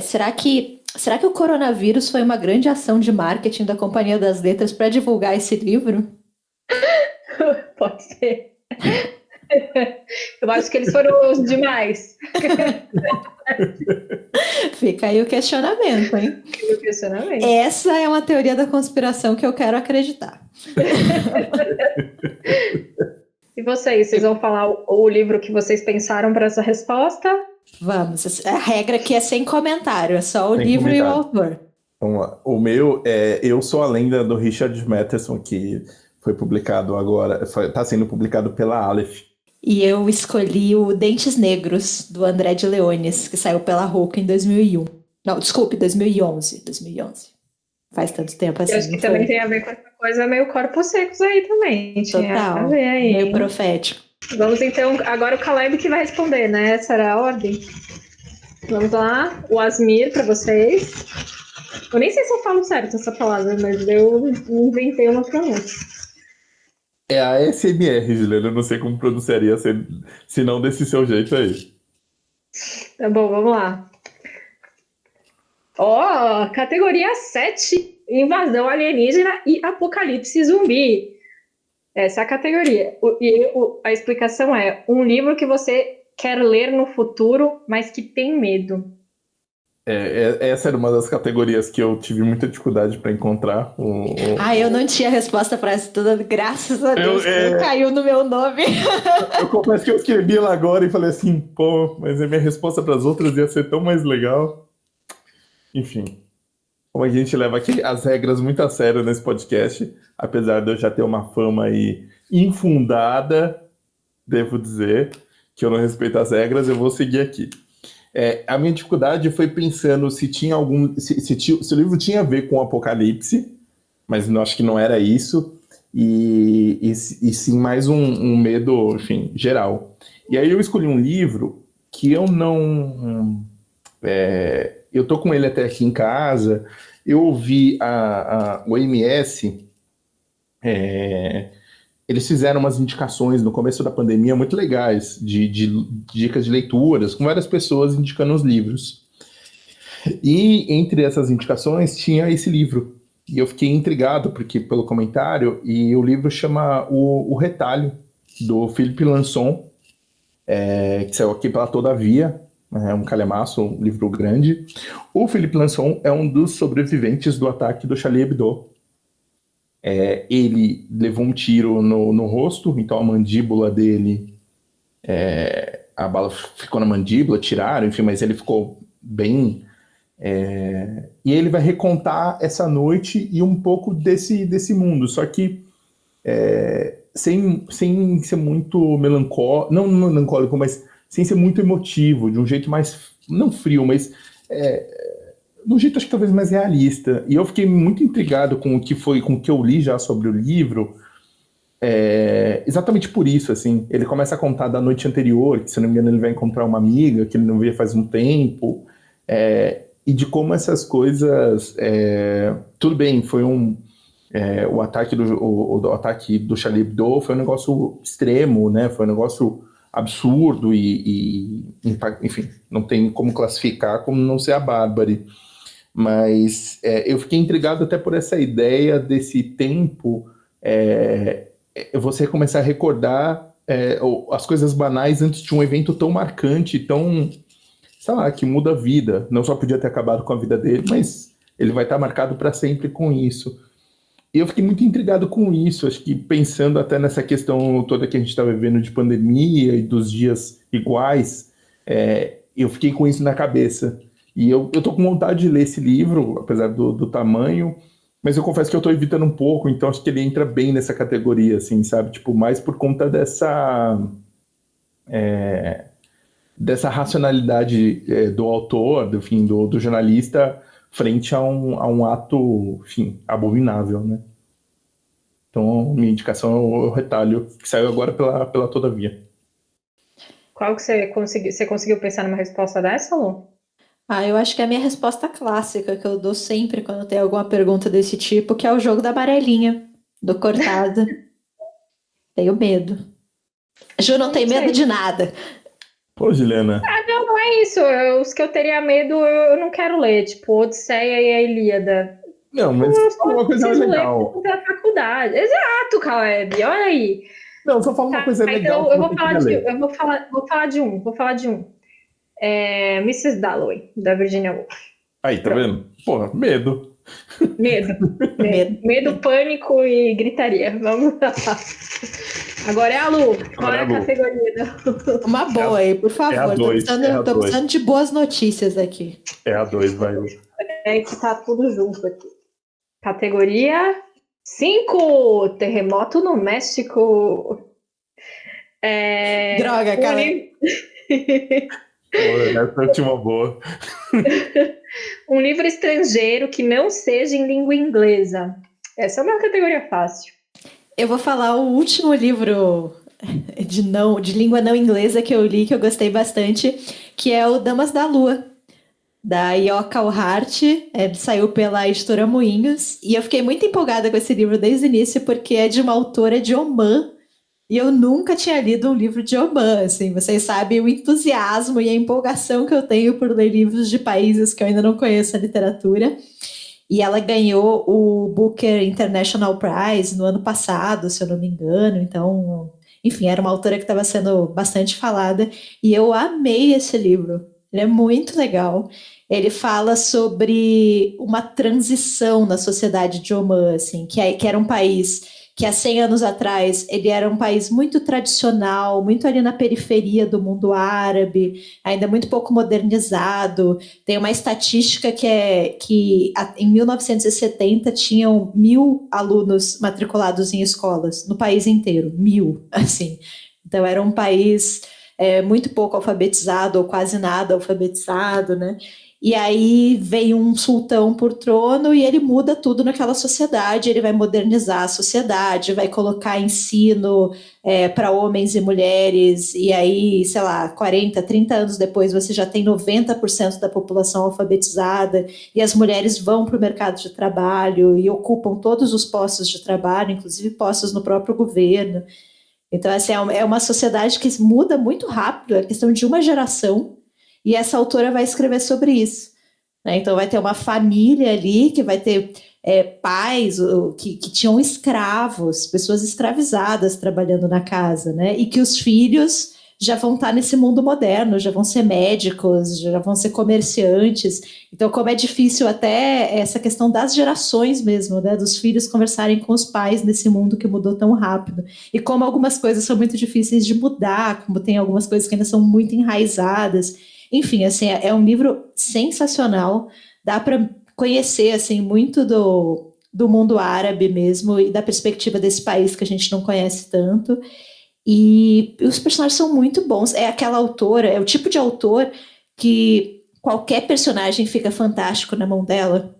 será que o coronavírus foi uma grande ação de marketing da Companhia das Letras para divulgar esse livro? Pode ser. Eu acho que eles foram os demais. Fica aí o questionamento, hein? Fica o questionamento. Essa é uma teoria da conspiração que eu quero acreditar. E vocês vão falar o livro que vocês pensaram para essa resposta? Vamos, a regra aqui é sem comentário, é só o Sem livro comentário. E o autor. Vamos lá. O meu é Eu Sou a Lenda, do Richard Matheson, que foi publicado agora, está sendo publicado pela Aleph. E eu escolhi o Dentes Negros, do André de Leones, que saiu pela Roca em 2001. Não, desculpe, 2011. faz tanto tempo Eu assim. acho que Não também foi? tem a ver com essa coisa meio corpos secos aí também. Tinha a Total. ver aí. Meio profético. Vamos então, agora o Caleb que vai responder, né? Essa era a ordem. Vamos lá, o Asmir para vocês. Eu nem sei se eu falo certo essa palavra, mas eu inventei uma pronúncia. É a SMR, Juliana. Eu não sei como pronunciaria se não desse seu jeito aí. Tá bom, vamos lá. Ó, categoria 7, invasão alienígena e apocalipse zumbi. Essa é a categoria. A explicação é um livro que você quer ler no futuro, mas que tem medo. Essa era uma das categorias que eu tive muita dificuldade para encontrar. Eu não tinha resposta para essa toda, graças a Deus, Eu- é- caiu no meu nome. Eu confesso que eu escrevi ela agora e falei assim, pô, mas a minha resposta para as outras ia ser tão mais legal. Enfim, como a gente leva aqui as regras muito a sério nesse podcast, apesar de eu já ter uma fama aí infundada, devo dizer, que eu não respeito as regras, eu vou seguir aqui. A minha dificuldade foi pensando se tinha se o livro tinha a ver com o Apocalipse, mas acho que não era isso, e sim mais um medo, enfim, geral. E aí eu escolhi um livro que eu não... eu tô com ele até aqui em casa, eu ouvi o OMS, eles fizeram umas indicações no começo da pandemia muito legais, de dicas de leituras, com várias pessoas indicando os livros. E entre essas indicações tinha esse livro. E eu fiquei intrigado pelo comentário, e o livro chama O Retalho, do Philippe Lançon, que saiu aqui pela Todavia, é um calhamaço, um livro grande. O Philippe Lançon é um dos sobreviventes do ataque do Charlie Hebdo. Ele levou um tiro no rosto, então a mandíbula dele, a bala ficou na mandíbula, tiraram, enfim, mas ele ficou bem... e ele vai recontar essa noite e um pouco desse mundo, só que sem ser muito melancólico, não melancólico, mas sem ser muito emotivo, de um jeito mais, não frio, mas de um jeito acho que talvez mais realista. E eu fiquei muito intrigado com o que eu li já sobre o livro, exatamente por isso, assim. Ele começa a contar da noite anterior, que se não me engano ele vai encontrar uma amiga que ele não via faz um tempo, e de como essas coisas... tudo bem, foi o ataque o ataque do Charlie Hebdo foi um negócio extremo, né? Foi um negócio absurdo enfim, não tem como classificar como não ser a bárbare. Mas eu fiquei intrigado até por essa ideia desse tempo, você começar a recordar as coisas banais antes de um evento tão marcante, tão, sei lá, que muda a vida. Não só podia ter acabado com a vida dele, mas ele vai estar marcado para sempre com isso. E eu fiquei muito intrigado com isso, acho que pensando até nessa questão toda que a gente está vivendo de pandemia e dos dias iguais, eu fiquei com isso na cabeça. E eu tô com vontade de ler esse livro, apesar do tamanho, mas eu confesso que eu tô evitando um pouco, então acho que ele entra bem nessa categoria, assim, sabe? Tipo, mais por conta dessa racionalidade do autor, enfim, do jornalista, frente a um ato, enfim, abominável, né? Então, minha indicação é o Retalho, que saiu agora pela Todavia. Qual que você conseguiu? Você conseguiu pensar numa resposta dessa, Lu? Eu acho que é a minha resposta clássica que eu dou sempre quando tem alguma pergunta desse tipo, que é o jogo da amarelinha, do Cortázar. Tenho medo. Ju não tem medo de nada. Pô, Juliana. Não é isso. Os que eu teria medo, eu não quero ler. Tipo, Odisseia e a Ilíada. Não, mas fala uma coisa mais legal. Ler pela faculdade. Exato, Caleb. Olha aí. Não, só fala uma coisa legal. Então, eu vou falar de um. Mrs. Dalloway, da Virginia Woolf. Aí, tá vendo? Porra, medo. Medo, pânico e gritaria. Vamos lá. Agora é a Lu. Qual é a categoria? Uma boa aí, por favor. Tô precisando de boas notícias aqui. É a 2, vai. Que tá tudo junto aqui. Categoria 5. Terremoto no México. Droga, cara. Essa é uma boa. Um livro estrangeiro que não seja em língua inglesa. Essa é uma categoria fácil. Eu vau falar o último livro de língua não inglesa que eu li, que eu gostei bastante, que é o Damas da Lua, da Yoka Hart, saiu pela editora Moinhos, e eu fiquei muito empolgada com esse livro desde o início, porque é de uma autora de Omã, e eu nunca tinha lido um livro de Omã, assim, vocês sabem o entusiasmo e a empolgação que eu tenho por ler livros de países que eu ainda não conheço a literatura, e ela ganhou o Booker International Prize no ano passado, se eu não me engano, então, enfim, era uma autora que estava sendo bastante falada, e eu amei esse livro. Ele é muito legal. Ele fala sobre uma transição na sociedade de Omã, assim, que era um país que há 100 anos atrás ele era um país muito tradicional, muito ali na periferia do mundo árabe, ainda muito pouco modernizado. Tem uma estatística que em 1970 tinham 1.000 alunos matriculados em escolas no país inteiro, 1.000, assim. Então era um país muito pouco alfabetizado, ou quase nada alfabetizado, né? E aí vem um sultão por trono e ele muda tudo naquela sociedade, ele vai modernizar a sociedade, vai colocar ensino para homens e mulheres, e aí, sei lá, 40, 30 anos depois você já tem 90% da população alfabetizada, e as mulheres vão para o mercado de trabalho e ocupam todos os postos de trabalho, inclusive postos no próprio governo. Então, assim, é uma sociedade que muda muito rápido, é questão de uma geração, e essa autora vai escrever sobre isso, né? Então vai ter uma família ali que vai ter pais que tinham escravos, pessoas escravizadas trabalhando na casa, né? E que os filhos já vão estar nesse mundo moderno, já vão ser médicos, já vão ser comerciantes. Então, como é difícil até essa questão das gerações mesmo, né? Dos filhos conversarem com os pais nesse mundo que mudou tão rápido. E como algumas coisas são muito difíceis de mudar, como tem algumas coisas que ainda são muito enraizadas. Enfim, assim, é um livro sensacional, dá para conhecer assim, muito do mundo árabe mesmo e da perspectiva desse país que a gente não conhece tanto. E os personagens são muito bons. É aquela autora, é o tipo de autor que qualquer personagem fica fantástico na mão dela.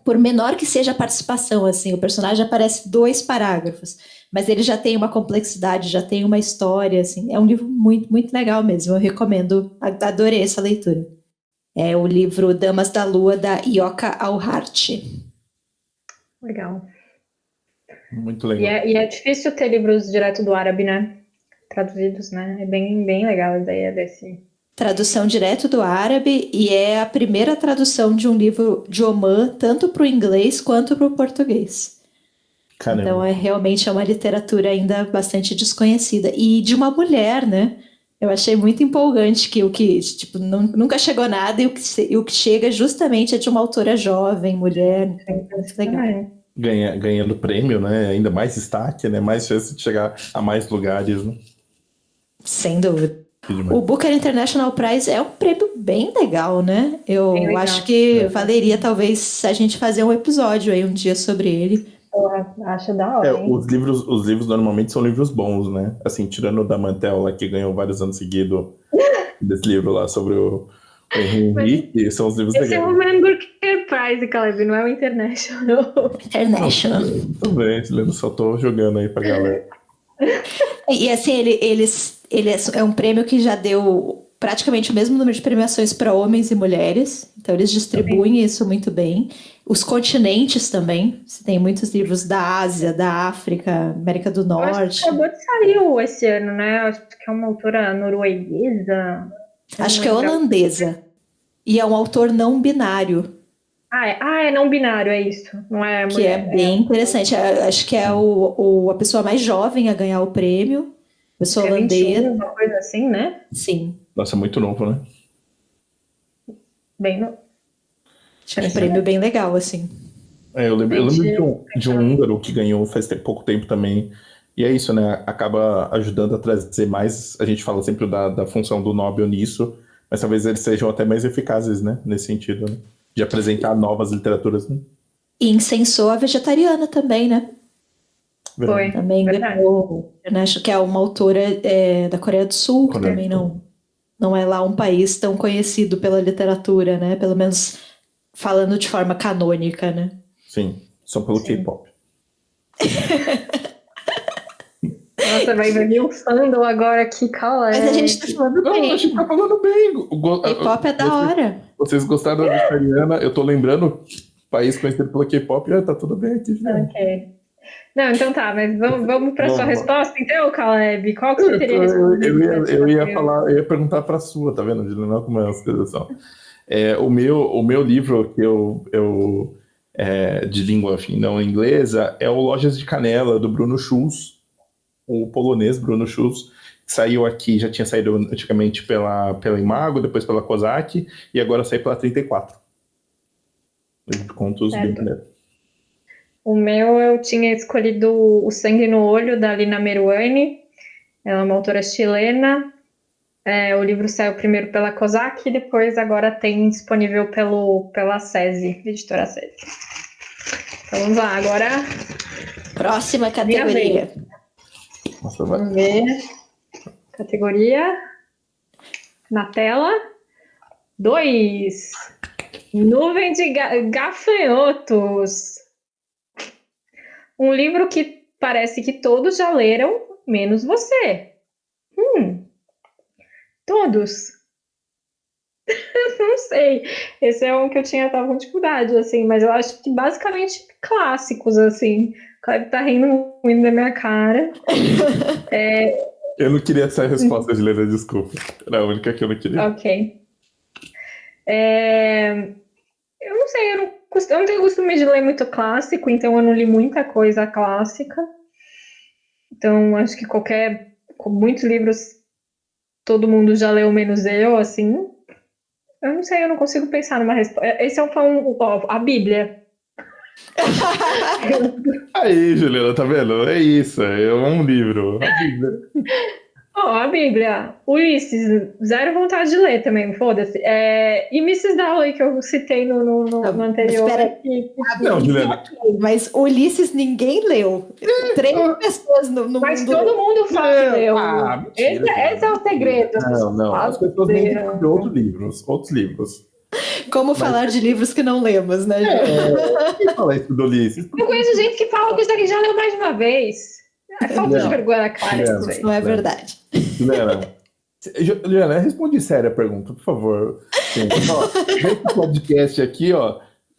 Por menor que seja a participação, assim, o personagem aparece 2 parágrafos, mas ele já tem uma complexidade, já tem uma história, assim, é um livro muito, muito legal mesmo, eu recomendo, adorei essa leitura. É o livro Damas da Lua, da Yoka Hart. Legal. Muito legal. E é difícil ter livros direto do árabe, né? Traduzidos, né? É bem, bem legal a ideia desse... Tradução direto do árabe, e é a primeira tradução de um livro de Omã, tanto para o inglês quanto para o português. Caramba. Então, realmente é uma literatura ainda bastante desconhecida. E de uma mulher, né? Eu achei muito empolgante que o que tipo, nunca chegou nada e o que chega justamente é de uma autora jovem, mulher. Então, é muito legal. Ganhando prêmio, né? Ainda mais destaque, né? Mais chance de chegar a mais lugares, né? Sem dúvida. O Booker International Prize é um prêmio bem legal, né? Eu Bem legal. acho que valeria talvez a gente fazer um episódio aí um dia sobre ele. Eu acho da hora, hein? Os livros normalmente são livros bons, né? Assim, tirando o da Mantel lá, que ganhou vários anos seguidos desse livro lá sobre o Henry, são os livros Esse é o legais. Man Booker Prize, Caleb, não é o International. International. Tudo bem, eu só tô jogando aí pra galera. E assim, ele é um prêmio que já deu praticamente o mesmo número de premiações para homens e mulheres. Então, eles distribuem isso muito bem. Os continentes também. Você tem muitos livros da Ásia, da África, América do Eu acho Norte. que acabou de sair esse ano, né? Eu acho que é uma autora norueguesa. Acho que é holandesa. E é um autor não binário. É não binário, é isso. Não é Que mulher. é bem interessante. Acho que é a pessoa mais jovem a ganhar o prêmio. Pessoa holandesa. 21, uma coisa assim, né? Sim. Nossa, muito novo, né? Bem no... É um prêmio bem legal, assim. Eu lembro de um húngaro que ganhou faz pouco tempo também. E é isso, né? Acaba ajudando a trazer mais. A gente fala sempre da função do Nobel nisso, mas talvez eles sejam até mais eficazes, né? Nesse sentido, né? De apresentar novas literaturas, né? E incensou a vegetariana também, né? Foi. Também Verdade. ganhou, né? Acho que é uma autora da Coreia do Sul, que também não Não é lá um país tão conhecido pela literatura, né? Pelo menos falando de forma canônica, né? Sim, só pelo Sim. K-pop. Nossa, vai vir um fandom agora aqui, Caleb. Mas a gente tá falando Não, bem. a gente tá falando bem. K-pop é da hora. Vocês gostaram da vegetariana? Eu tô lembrando, país conhecido pelo K-pop, já tá tudo bem aqui, já. Ok. Não, então tá, mas vamos para sua Vamos. resposta, então, Caleb. Qual que você teria respondido? Eu ia perguntar pra sua, tá vendo, Juliana? Como é as coisas são. O meu livro que eu de língua enfim, não inglesa é o Lojas de Canela, do Bruno Schulz, o polonês Bruno Schulz, que saiu aqui, já tinha saído antigamente pela Imago, depois pela Kozak, e agora saiu pela 34. Livro de contos bem maneiro. O meu eu tinha escolhido O Sangue no Olho, da Lina Meruane. Ela é uma autora chilena. O livro saiu primeiro pela Kozak e depois agora tem disponível pela SESI, editora SESI. Então vamos lá, agora Próxima categoria. Nossa, vai. vamos ver. Categoria na tela. 2. Nuvem de gafanhotos. Um livro que parece que todos já leram, menos você. Todos. Não sei. Esse é um que eu tava com dificuldade, assim, mas eu acho que basicamente clássicos, assim. O Cleber tá rindo muito da minha cara. Eu não queria essa resposta, Juliana, desculpa. Era a única que eu não queria. Ok. Eu não sei, eu não tenho costume de ler muito clássico, então eu não li muita coisa clássica. Então, acho que com muitos livros, todo mundo já leu, menos eu, assim. Eu não sei, eu não consigo pensar numa resposta. Esse é a Bíblia. Aí, Juliana, tá vendo? É isso, é um livro. A Bíblia. A Bíblia. Ulisses, zero vontade de ler também, foda-se. E Mrs. Dalloway, que eu citei no anterior. Espera. Não, Juliana. Mas Ulisses ninguém leu. 3 pessoas no Mas mundo. todo mundo fala que leu. Mentira, Esse é o segredo. Não. As pessoas nem falam de outros livros. Como falar de livros que não lemos, né? Quem fala isso do Ulisses? Eu conheço gente que fala que isso aqui já leu mais de uma vez. É falta de vergonha na cara. Juliana, Isso aí. Isso não é verdade. Juliana, responde sério a pergunta, por favor. Nesse podcast aqui,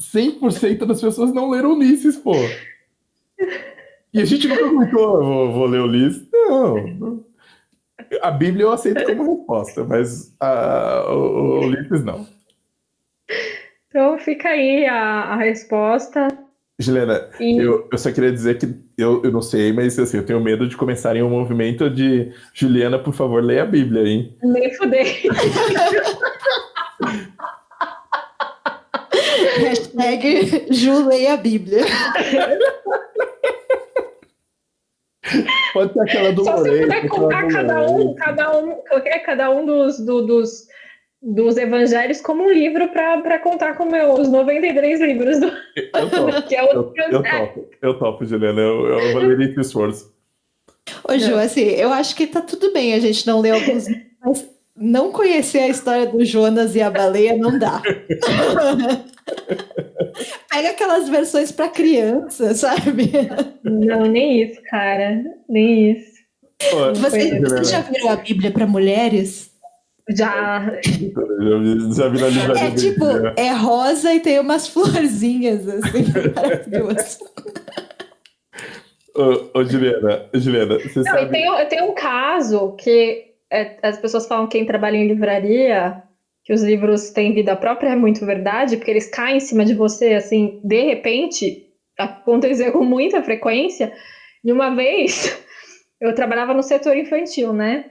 100% das pessoas não leram Ulisses, pô. E a gente nunca comentou, vou ler Ulisses. Não. A Bíblia eu aceito como resposta, mas o Ulisses não. Então fica aí a resposta. Juliana, eu só queria dizer que eu não sei, mas assim, eu tenho medo de começarem um movimento de Juliana, por favor, leia a Bíblia, hein? Nem fudei. Hashtag Ju leia a Bíblia. Pode ser aquela do Só se eu Moreira. puder contar cada um dos evangelhos como um livro para contar com os 93 livros do que é o Eu topo, Juliana. Eu valeria esse esforço. Ô, Ju, assim, eu acho que tá tudo bem a gente não ler alguns, mas não conhecer a história do Jonas e a baleia não dá. Pega aquelas versões para criança, sabe? Não, nem isso, cara. Nem isso. Vocês já viram a Bíblia para mulheres? Já vi na livraria. É tipo, é rosa e tem umas florzinhas, assim, maravilhoso. Ô, Juliana, você não, sabe... Tem um caso que as pessoas falam que quem trabalha em livraria, que os livros têm vida própria, é muito verdade, porque eles caem em cima de você, assim, de repente, acontecia com muita frequência. E uma vez, eu trabalhava no setor infantil, né?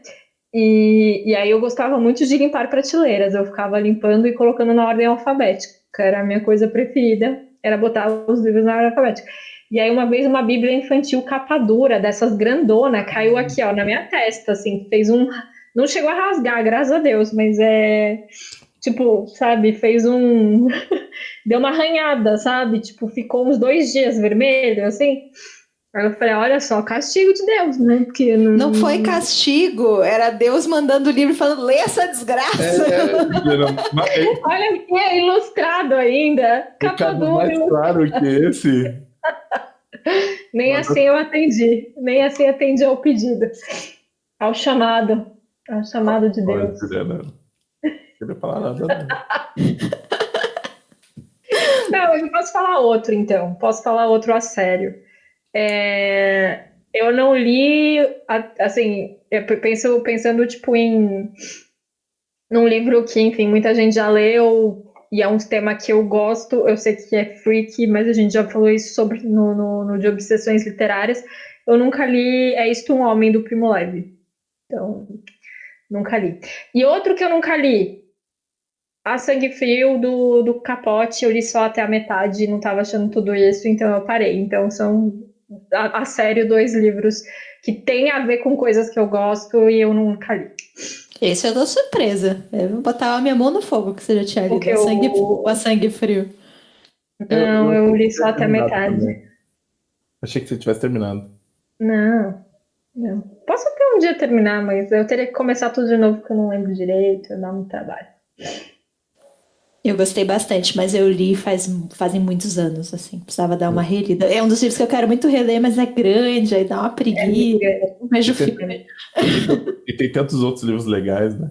E aí eu gostava muito de limpar prateleiras. Eu ficava limpando e colocando na ordem alfabética. Era a minha coisa preferida, era botar os livros na ordem alfabética. E aí uma vez uma Bíblia infantil capa dura, dessas grandona, caiu aqui, na minha testa, assim, fez um... Não chegou a rasgar, graças a Deus, mas tipo, sabe, fez um... Deu uma arranhada, sabe? Tipo, ficou uns 2 dias vermelho, assim. Aí eu falei, olha só, castigo de Deus, né? Porque Não foi castigo, era Deus mandando o livro falando, lê essa desgraça. Olha que é ilustrado ainda. Capa Recado dura, mais claro que esse. Nem assim eu atendi. Nem assim atendi ao pedido. Ao chamado. Ao chamado de Deus. Não queria falar nada, não. Não, eu posso falar outro, então. Posso falar outro a sério. Eu não li, assim, pensando, tipo, num livro que, enfim, muita gente já leu e é um tema que eu gosto. Eu sei que é freak, mas a gente já falou isso sobre no de Obsessões Literárias. Eu nunca li É Isto um Homem, do Primo Levi. Então, nunca li. E outro que eu nunca li, A Sangue Frio, do Capote, eu li só até a metade, não estava achando tudo isso, então eu parei. Então são, a sério, 2 livros que tem a ver com coisas que eu gosto e eu nunca li. Esse eu dou surpresa. Eu vou botar a minha mão no fogo que você já tinha lido. A Sangue Frio. Não, eu li só até a metade. Também. Achei que você tivesse terminado. Não. Posso até um dia terminar, mas eu teria que começar tudo de novo, porque eu não lembro direito, dá muito trabalho. Eu gostei bastante, mas eu li fazem muitos anos, assim. Precisava dar uma relida. É um dos livros que eu quero muito reler, mas é grande, aí dá uma preguiça. Vejo filme. E tem tantos outros livros legais, né?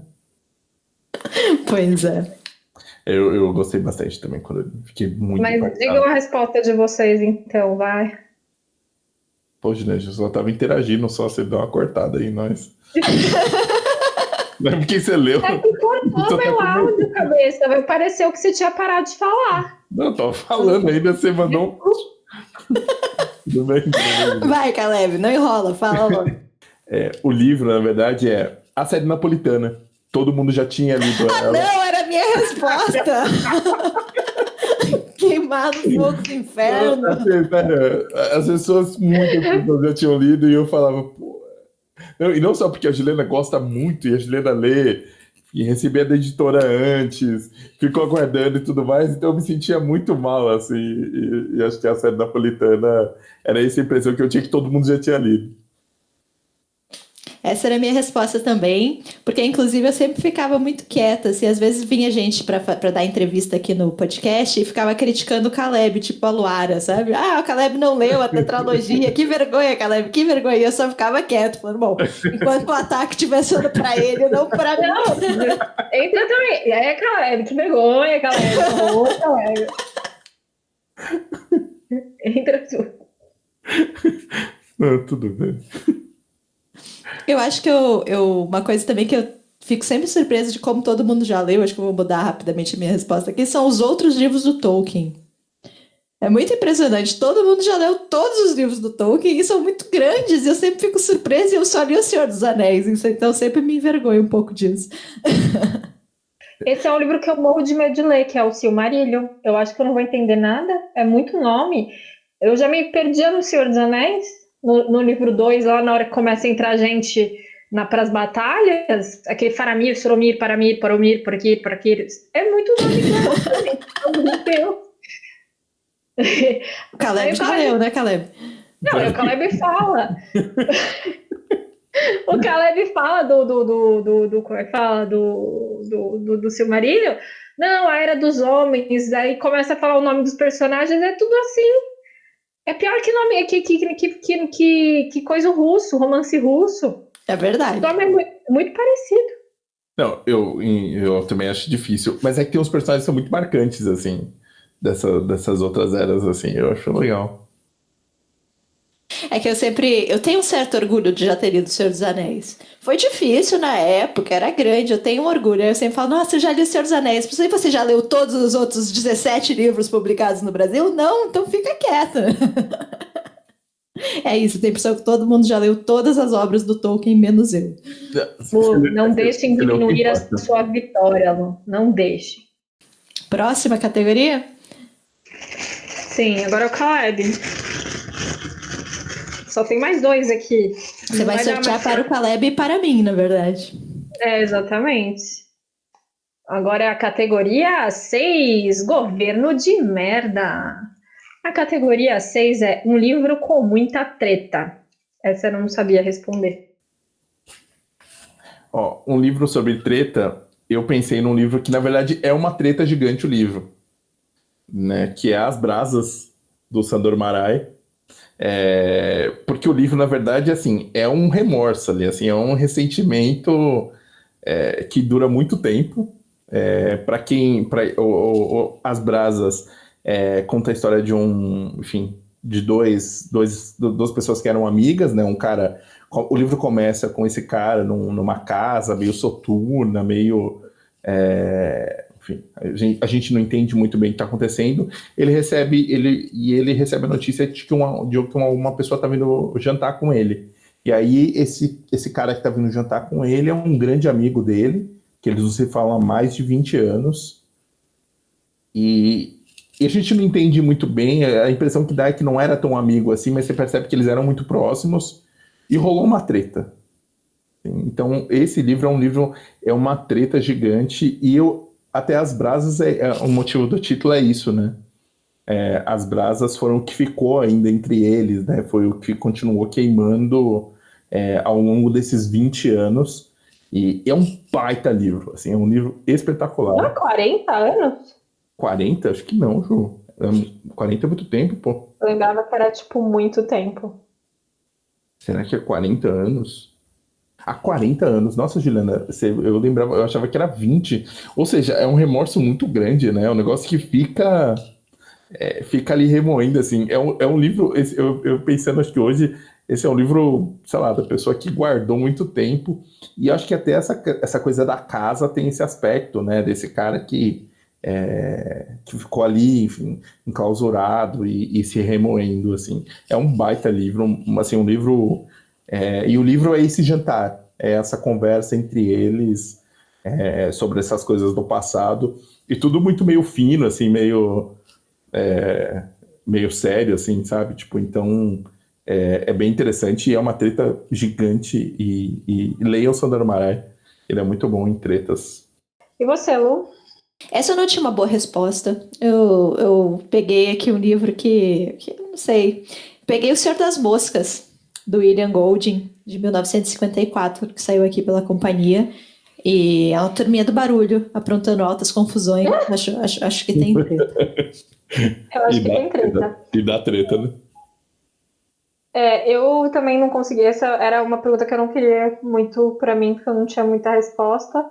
Pois é. Eu gostei bastante também, quando eu fiquei muito Mas impactado. digam a resposta de vocês, então, vai. Poxa, né? Eu só tava interagindo, só você deu uma cortada aí, nós. Não é porque você leu. É que cortou meu áudio, cabeça. Pareceu que você tinha parado de falar. Não, eu tava falando ainda, você mandou um... Tudo bem? Vai, Caleb, não enrola, fala logo. O livro, na verdade, é A Série Napolitana. Todo mundo já tinha lido ela. Não, era a minha resposta. Queimar no fogo do inferno. As pessoas, muitas pessoas já tinham lido e eu falava, pô. Não, e não só porque a Juliana gosta muito e a Juliana lê e recebia da editora antes, ficou aguardando e tudo mais, então eu me sentia muito mal, assim, e acho que a série napolitana era essa impressão que eu tinha que todo mundo já tinha lido. Essa era a minha resposta também, porque inclusive eu sempre ficava muito quieta, assim, às vezes vinha gente para dar entrevista aqui no podcast e ficava criticando o Caleb, tipo a Luara, sabe? Ah, o Caleb não leu a tetralogia, que vergonha, Caleb, que vergonha. E eu só ficava quieto, falando, bom, enquanto o ataque estivesse sendo para ele, não para mim. Entra também. Caleb, que vergonha, Caleb. Caleb. Entra tu. Não, tudo bem. Eu acho que uma coisa também que eu fico sempre surpresa de como todo mundo já leu, acho que eu vou mudar rapidamente a minha resposta aqui, são os outros livros do Tolkien. É muito impressionante, todo mundo já leu todos os livros do Tolkien e são muito grandes, e eu sempre fico surpresa e eu só li O Senhor dos Anéis, então sempre me envergonho um pouco disso. Esse é um livro que eu morro de medo de ler, que é o Silmarillion. Eu acho que eu não vou entender nada, é muito nome. Eu já me perdia no Senhor dos Anéis. No livro 2, lá na hora que começa a entrar gente para as batalhas, aquele Faramir, Suromir, Paramir, Paromir, por aqui, por aqui. É muito nome, meu Deus. O Caleb já leu, né, Caleb? Não, o Caleb fala. O Caleb fala como é que fala? Do Silmarillion. Não, a Era dos Homens. Aí começa a falar o nome dos personagens, é tudo assim. É pior que nome, que coisa russo, romance russo. É verdade. O nome é muito parecido. Não, eu também acho difícil, mas é que tem uns personagens que são muito marcantes, assim, dessas outras eras, assim, eu acho legal. É que eu tenho um certo orgulho de já ter lido O Senhor dos Anéis. Foi difícil na época, era grande, eu tenho um orgulho. Eu sempre falo, nossa, eu já li O Senhor dos Anéis. Não sei se você já leu todos os outros 17 livros publicados no Brasil? Não, então fica quieta. É isso, tem a impressão que todo mundo já leu todas as obras do Tolkien, menos eu. Não deixem diminuir a sua vitória, Lu. Não deixe. Próxima categoria? Sim, agora é o Caleb. Só tem mais 2 aqui. Você vai sortear para o Caleb e para mim, na verdade. Exatamente. Agora é a categoria 6, Governo de Merda. A categoria 6 é um livro com muita treta. Essa eu não sabia responder. Ó, um livro sobre treta, eu pensei num livro que, na verdade, é uma treta gigante o livro, né? Que é As Brasas, do Sandor Márai. Porque o livro, na verdade, assim, é um remorso ali, assim, é um ressentimento que dura muito tempo. Para quem... As Brasas conta a história de enfim, de duas pessoas que eram amigas, né? Um cara... O livro começa com esse cara numa casa meio soturna, meio... enfim, a gente não entende muito bem o que está acontecendo. Ele recebe a notícia de que uma pessoa está vindo jantar com ele. E aí esse cara que está vindo jantar com ele é um grande amigo dele, que eles não se falam há mais de 20 anos. E a gente não entende muito bem, a impressão que dá é que não era tão amigo assim, mas você percebe que eles eram muito próximos e rolou uma treta. Então, esse livro é uma treta gigante, e até As Brasas, o motivo do título é isso, né? As brasas foram o que ficou ainda entre eles, né? Foi o que continuou queimando ao longo desses 20 anos, e é um baita livro, assim, é um livro espetacular. Não é 40 anos? 40? Acho que não, Ju. 40 é muito tempo, pô. Eu lembrava que era, tipo, muito tempo. Será que é 40 anos? Há 40 anos. Nossa, Juliana, eu achava que era 20. Ou seja, é um remorso muito grande, né? É um negócio que fica ali remoendo, assim. É um livro, eu pensando, acho que hoje, esse é um livro, sei lá, da pessoa que guardou muito tempo. E acho que até essa coisa da casa tem esse aspecto, né? Desse cara que ficou ali, enfim, enclausurado e se remoendo, assim. É um baita livro, assim, um livro... e o livro é esse jantar, é essa conversa entre eles sobre essas coisas do passado, e tudo muito meio fino, assim, meio sério, assim, sabe? Tipo, então é bem interessante, e é uma treta gigante, e leia o Sandor Márai, ele é muito bom em tretas. E você, Lu? Essa eu não tinha uma boa resposta. Eu peguei aqui um livro que eu não sei. Peguei O Senhor das Moscas, do William Golding, de 1954, que saiu aqui pela companhia. E é uma turminha do barulho, aprontando altas confusões. Acho que tem treta. Eu acho que tem treta. E dá treta, né? Eu também não consegui. Essa era uma pergunta que eu não queria muito pra mim, porque eu não tinha muita resposta.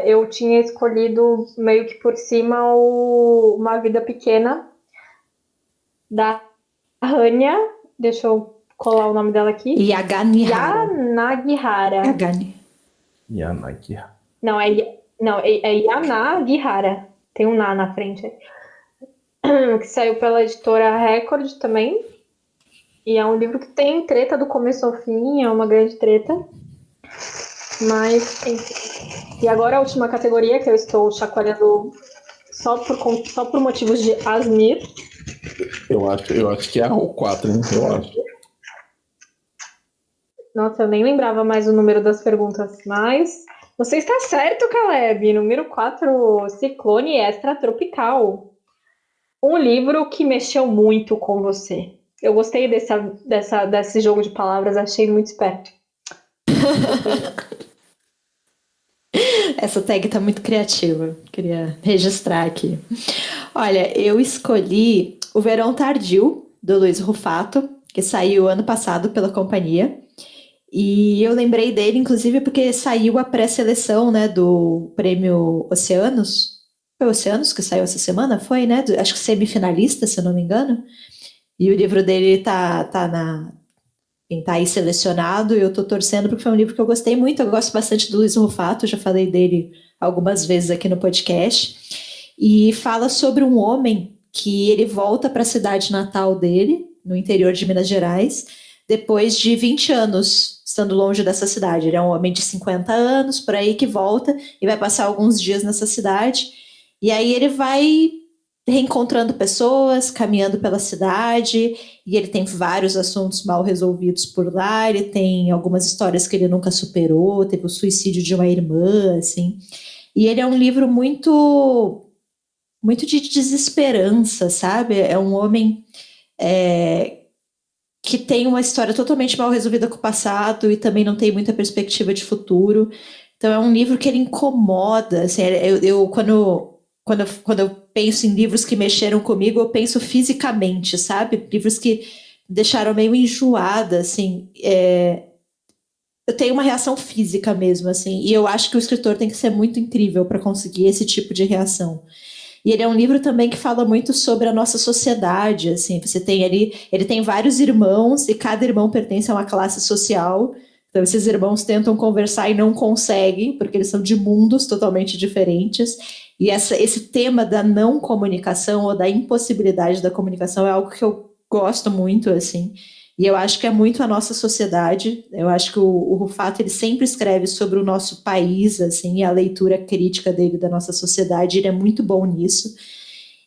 Eu tinha escolhido meio que por cima Uma Vida Pequena, da Hanya. Deixa eu colar o nome dela aqui. Yanagihara. Yanagihara. Não, é Yanagihara. Tem um na frente. Que saiu pela editora Record também. E é um livro que tem treta do começo ao fim, é uma grande treta. Mas, enfim. E agora a última categoria, que eu estou chacoalhando só por motivos de asmir. Eu acho que é o 4, hein? Eu acho. Nossa, eu nem lembrava mais o número das perguntas, mas você está certo, Caleb. Número 4, Ciclone Extratropical. Um livro que mexeu muito com você. Eu gostei desse jogo de palavras, achei muito esperto. Essa tag tá muito criativa. Queria registrar aqui. Olha, eu escolhi O Verão Tardio, do Luiz Rufato, que saiu ano passado pela companhia. E eu lembrei dele, inclusive, porque saiu a pré-seleção, né, do prêmio Oceanos. Foi Oceanos que saiu essa semana? Foi, né? Acho que semifinalista, se eu não me engano. E o livro dele tá aí selecionado, e eu tô torcendo porque foi um livro que eu gostei muito. Eu gosto bastante do Luiz Rufato, já falei dele algumas vezes aqui no podcast. E fala sobre um homem que ele volta para a cidade natal dele, no interior de Minas Gerais, depois de 20 anos estando longe dessa cidade. Ele é um homem de 50 anos, por aí, que volta e vai passar alguns dias nessa cidade. E aí ele vai reencontrando pessoas, caminhando pela cidade, e ele tem vários assuntos mal resolvidos por lá. Ele tem algumas histórias que ele nunca superou, teve o suicídio de uma irmã, assim. E ele é um livro muito muito de desesperança, sabe? É um homem que tem uma história totalmente mal resolvida com o passado e também não tem muita perspectiva de futuro. Então é um livro que ele incomoda, assim, quando eu penso em livros que mexeram comigo, eu penso fisicamente, sabe? Livros que me deixaram meio enjoada, assim. Eu tenho uma reação física mesmo, assim, e eu acho que o escritor tem que ser muito incrível para conseguir esse tipo de reação. E ele é um livro também que fala muito sobre a nossa sociedade, assim, você tem ali, ele tem vários irmãos e cada irmão pertence a uma classe social, então esses irmãos tentam conversar e não conseguem, porque eles são de mundos totalmente diferentes, e esse tema da não comunicação ou da impossibilidade da comunicação é algo que eu gosto muito, assim, e eu acho que é muito a nossa sociedade. Eu acho que o Rufato, ele sempre escreve sobre o nosso país, assim, e a leitura crítica dele da nossa sociedade, ele é muito bom nisso.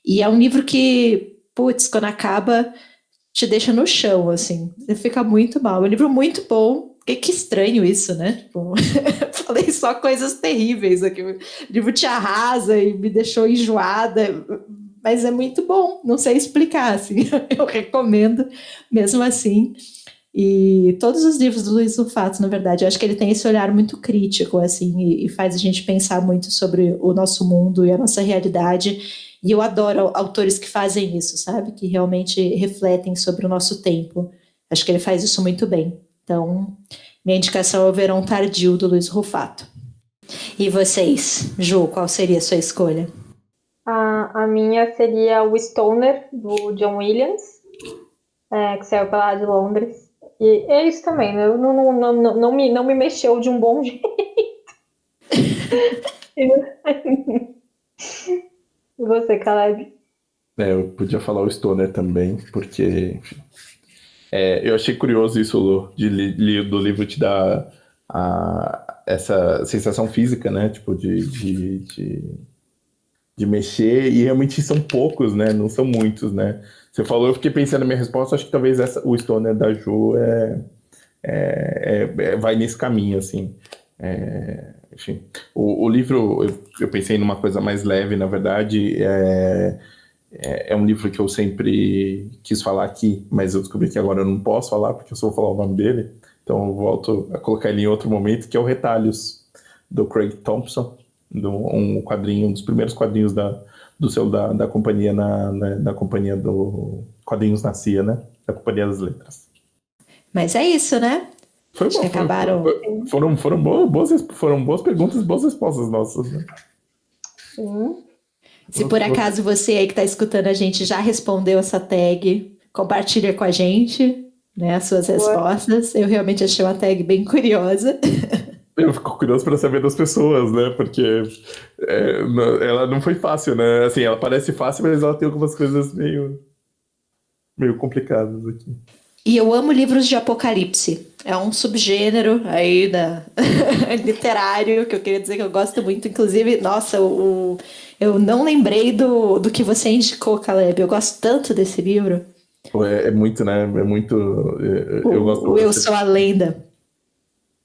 E é um livro que, putz, quando acaba, te deixa no chão, assim, você fica muito mal. É um livro muito bom. Que estranho isso, né? Tipo, falei só coisas terríveis aqui. O livro te arrasa e me deixou enjoada, mas é muito bom, não sei explicar, assim, eu recomendo mesmo assim. E todos os livros do Luiz Rufato, na verdade, eu acho que ele tem esse olhar muito crítico, assim, e faz a gente pensar muito sobre o nosso mundo e a nossa realidade, e eu adoro autores que fazem isso, sabe? Que realmente refletem sobre o nosso tempo. Acho que ele faz isso muito bem. Então, minha indicação é O Verão Tardio, do Luiz Rufato. E vocês, Ju, qual seria a sua escolha? A minha seria o Stoner, do John Williams, que saiu pela de Londres. E é isso também, né? Não me mexeu de um bom jeito. E você, Caleb? Eu podia falar o Stoner também, porque enfim, eu achei curioso isso, Lu, do livro te dar essa sensação física, né? Tipo, de mexer, e realmente são poucos, né? Não são muitos, né? Você falou, eu fiquei pensando na minha resposta, acho que talvez o Stoner da Ju vai nesse caminho, assim. Enfim, o livro, eu pensei numa coisa mais leve, na verdade, é um livro que eu sempre quis falar aqui, mas eu descobri que agora eu não posso falar, porque eu só vou falar o nome dele, então eu volto a colocar ele em outro momento, que é o Retalhos, do Craig Thompson, um dos primeiros quadrinhos da companhia da companhia do Quadrinhos na CIA, né? Da Companhia das Letras. Mas é isso, né? Foi Acho bom. que acabaram. Foram boas perguntas, boas respostas nossas, né? Sim. Se por acaso você aí que está escutando a gente já respondeu essa tag, compartilha com a gente, né, as suas respostas. Eu realmente achei uma tag bem curiosa. Eu fico curioso para saber das pessoas, né? Porque ela não foi fácil, né? Assim, ela parece fácil, mas ela tem algumas coisas meio complicadas aqui. E eu amo livros de apocalipse. É um subgênero aí literário, que eu queria dizer que eu gosto muito. Inclusive, nossa, eu não lembrei do que você indicou, Caleb. Eu gosto tanto desse livro. É muito, né? É muito... eu gosto. Eu Sou a Lenda.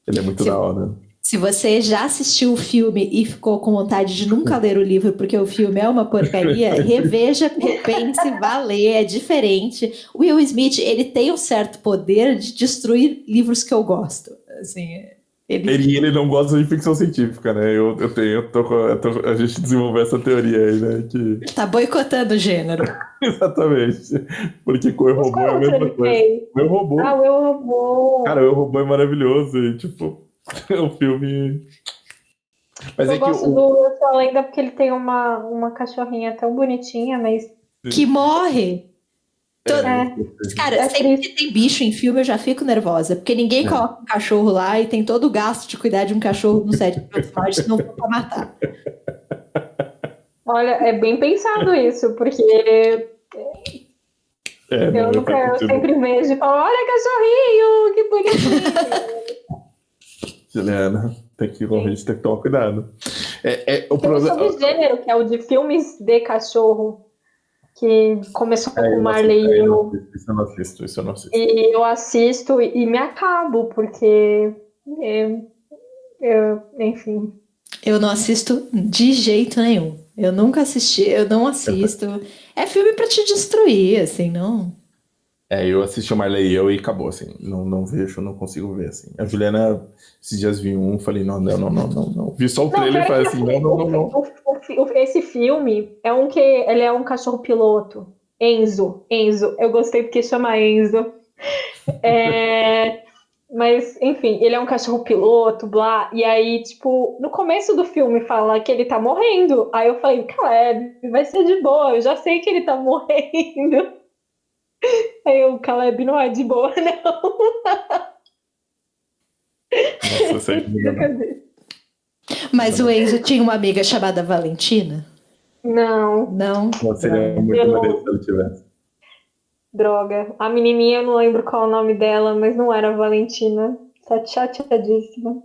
Ele é muito da hora. Se você já assistiu o filme e ficou com vontade de nunca ler o livro porque o filme é uma porcaria, reveja, repense, vá ler, é diferente. O Will Smith, ele tem um certo poder de destruir livros que eu gosto. Assim, ele não gosta de ficção científica, né? A gente desenvolveu essa teoria aí, né? Que... Tá boicotando o gênero. Exatamente. Porque com o Eu Robô é a mesma coisa. O Eu Robô. O Eu Robô. Cara, o Eu Robô é maravilhoso. E, tipo, o filme... Mas eu gosto do Eu Sou a Lenda porque ele tem uma cachorrinha tão bonitinha, mas... Que morre! Cara, sempre que tem bicho em filme eu já fico nervosa, porque ninguém coloca um cachorro lá e tem todo o gasto de cuidar de um cachorro no set de personagem, senão for pra matar. Olha, é bem pensado isso, porque eu sempre vejo e falo, olha cachorrinho, que bonitinho. Juliana, a gente tem que tomar cuidado. Tem um subgênero que é o de filmes de cachorro, que começou com Marley e eu. Isso eu não assisto. E eu assisto e me acabo, porque enfim. Eu não assisto de jeito nenhum. Eu nunca assisti, eu não assisto. É filme pra te destruir, assim, não. Eu assisti o Marley e eu e acabou, assim. Não vejo, não consigo ver, assim. A Juliana, esses dias vi um, falei, não. Vi só o trailer e falei assim, não. Esse filme é um que ele é um cachorro piloto. Enzo. Eu gostei porque chama Enzo. Mas, enfim, ele é um cachorro piloto, blá. E aí, tipo, no começo do filme fala que ele tá morrendo. Aí eu falei, Caleb, vai ser de boa, eu já sei que ele tá morrendo. Aí o Caleb não é de boa, não. Nossa, isso aí Mas o Enzo tinha uma amiga chamada Valentina? Não. Não? seria muito maneiro se ele tivesse. Droga. A menininha, eu não lembro qual é o nome dela, mas não era Valentina. Tá chateadíssima.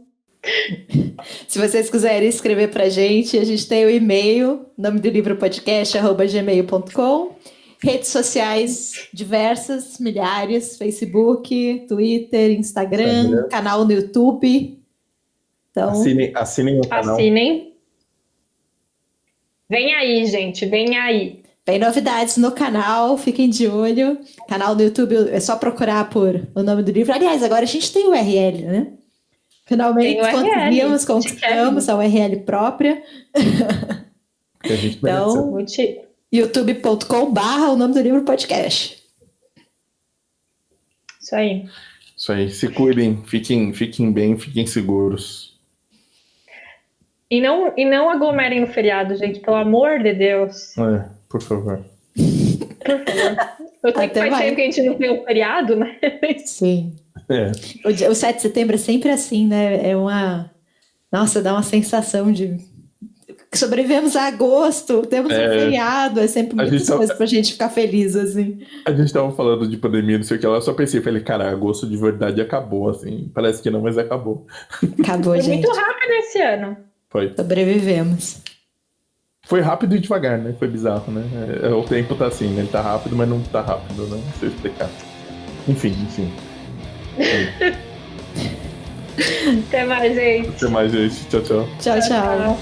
Se vocês quiserem escrever pra gente, a gente tem o e-mail, nome do livro podcast@gmail.com, redes sociais diversas, milhares, Facebook, Twitter, Instagram, canal no YouTube. Então, assinem o canal. Assinem. Vem aí, gente, vem aí. tem novidades no canal, fiquem de olho. Canal do YouTube é só procurar por o nome do livro. Aliás, agora a gente tem o URL, né? Finalmente conquistamos a URL própria. Que a gente Então, youtube.com/o nome do livro podcast. Isso aí. Isso aí. Se cuidem, fiquem bem, fiquem seguros. E não aglomerem no feriado, gente, pelo amor de Deus. Por favor. Por favor. Eu sei que faz tempo que a gente não tem um feriado, né? Sim. O 7 de setembro é sempre assim, né? Nossa, dá uma sensação de sobrevivemos a agosto, temos um feriado, é sempre muitas coisas pra gente ficar feliz, assim. A gente tava falando de pandemia, não sei o que lá, eu só pensei, falei, cara, agosto de verdade acabou, assim. Parece que não, mas acabou. Acabou, Foi gente. muito rápido esse ano. Foi. Sobrevivemos. Foi rápido e devagar, né? Foi bizarro, né? O tempo tá assim, né? Ele tá rápido, mas não tá rápido, né? Não sei explicar. Enfim. Até mais, gente. Até mais, gente. Tchau. Tchau.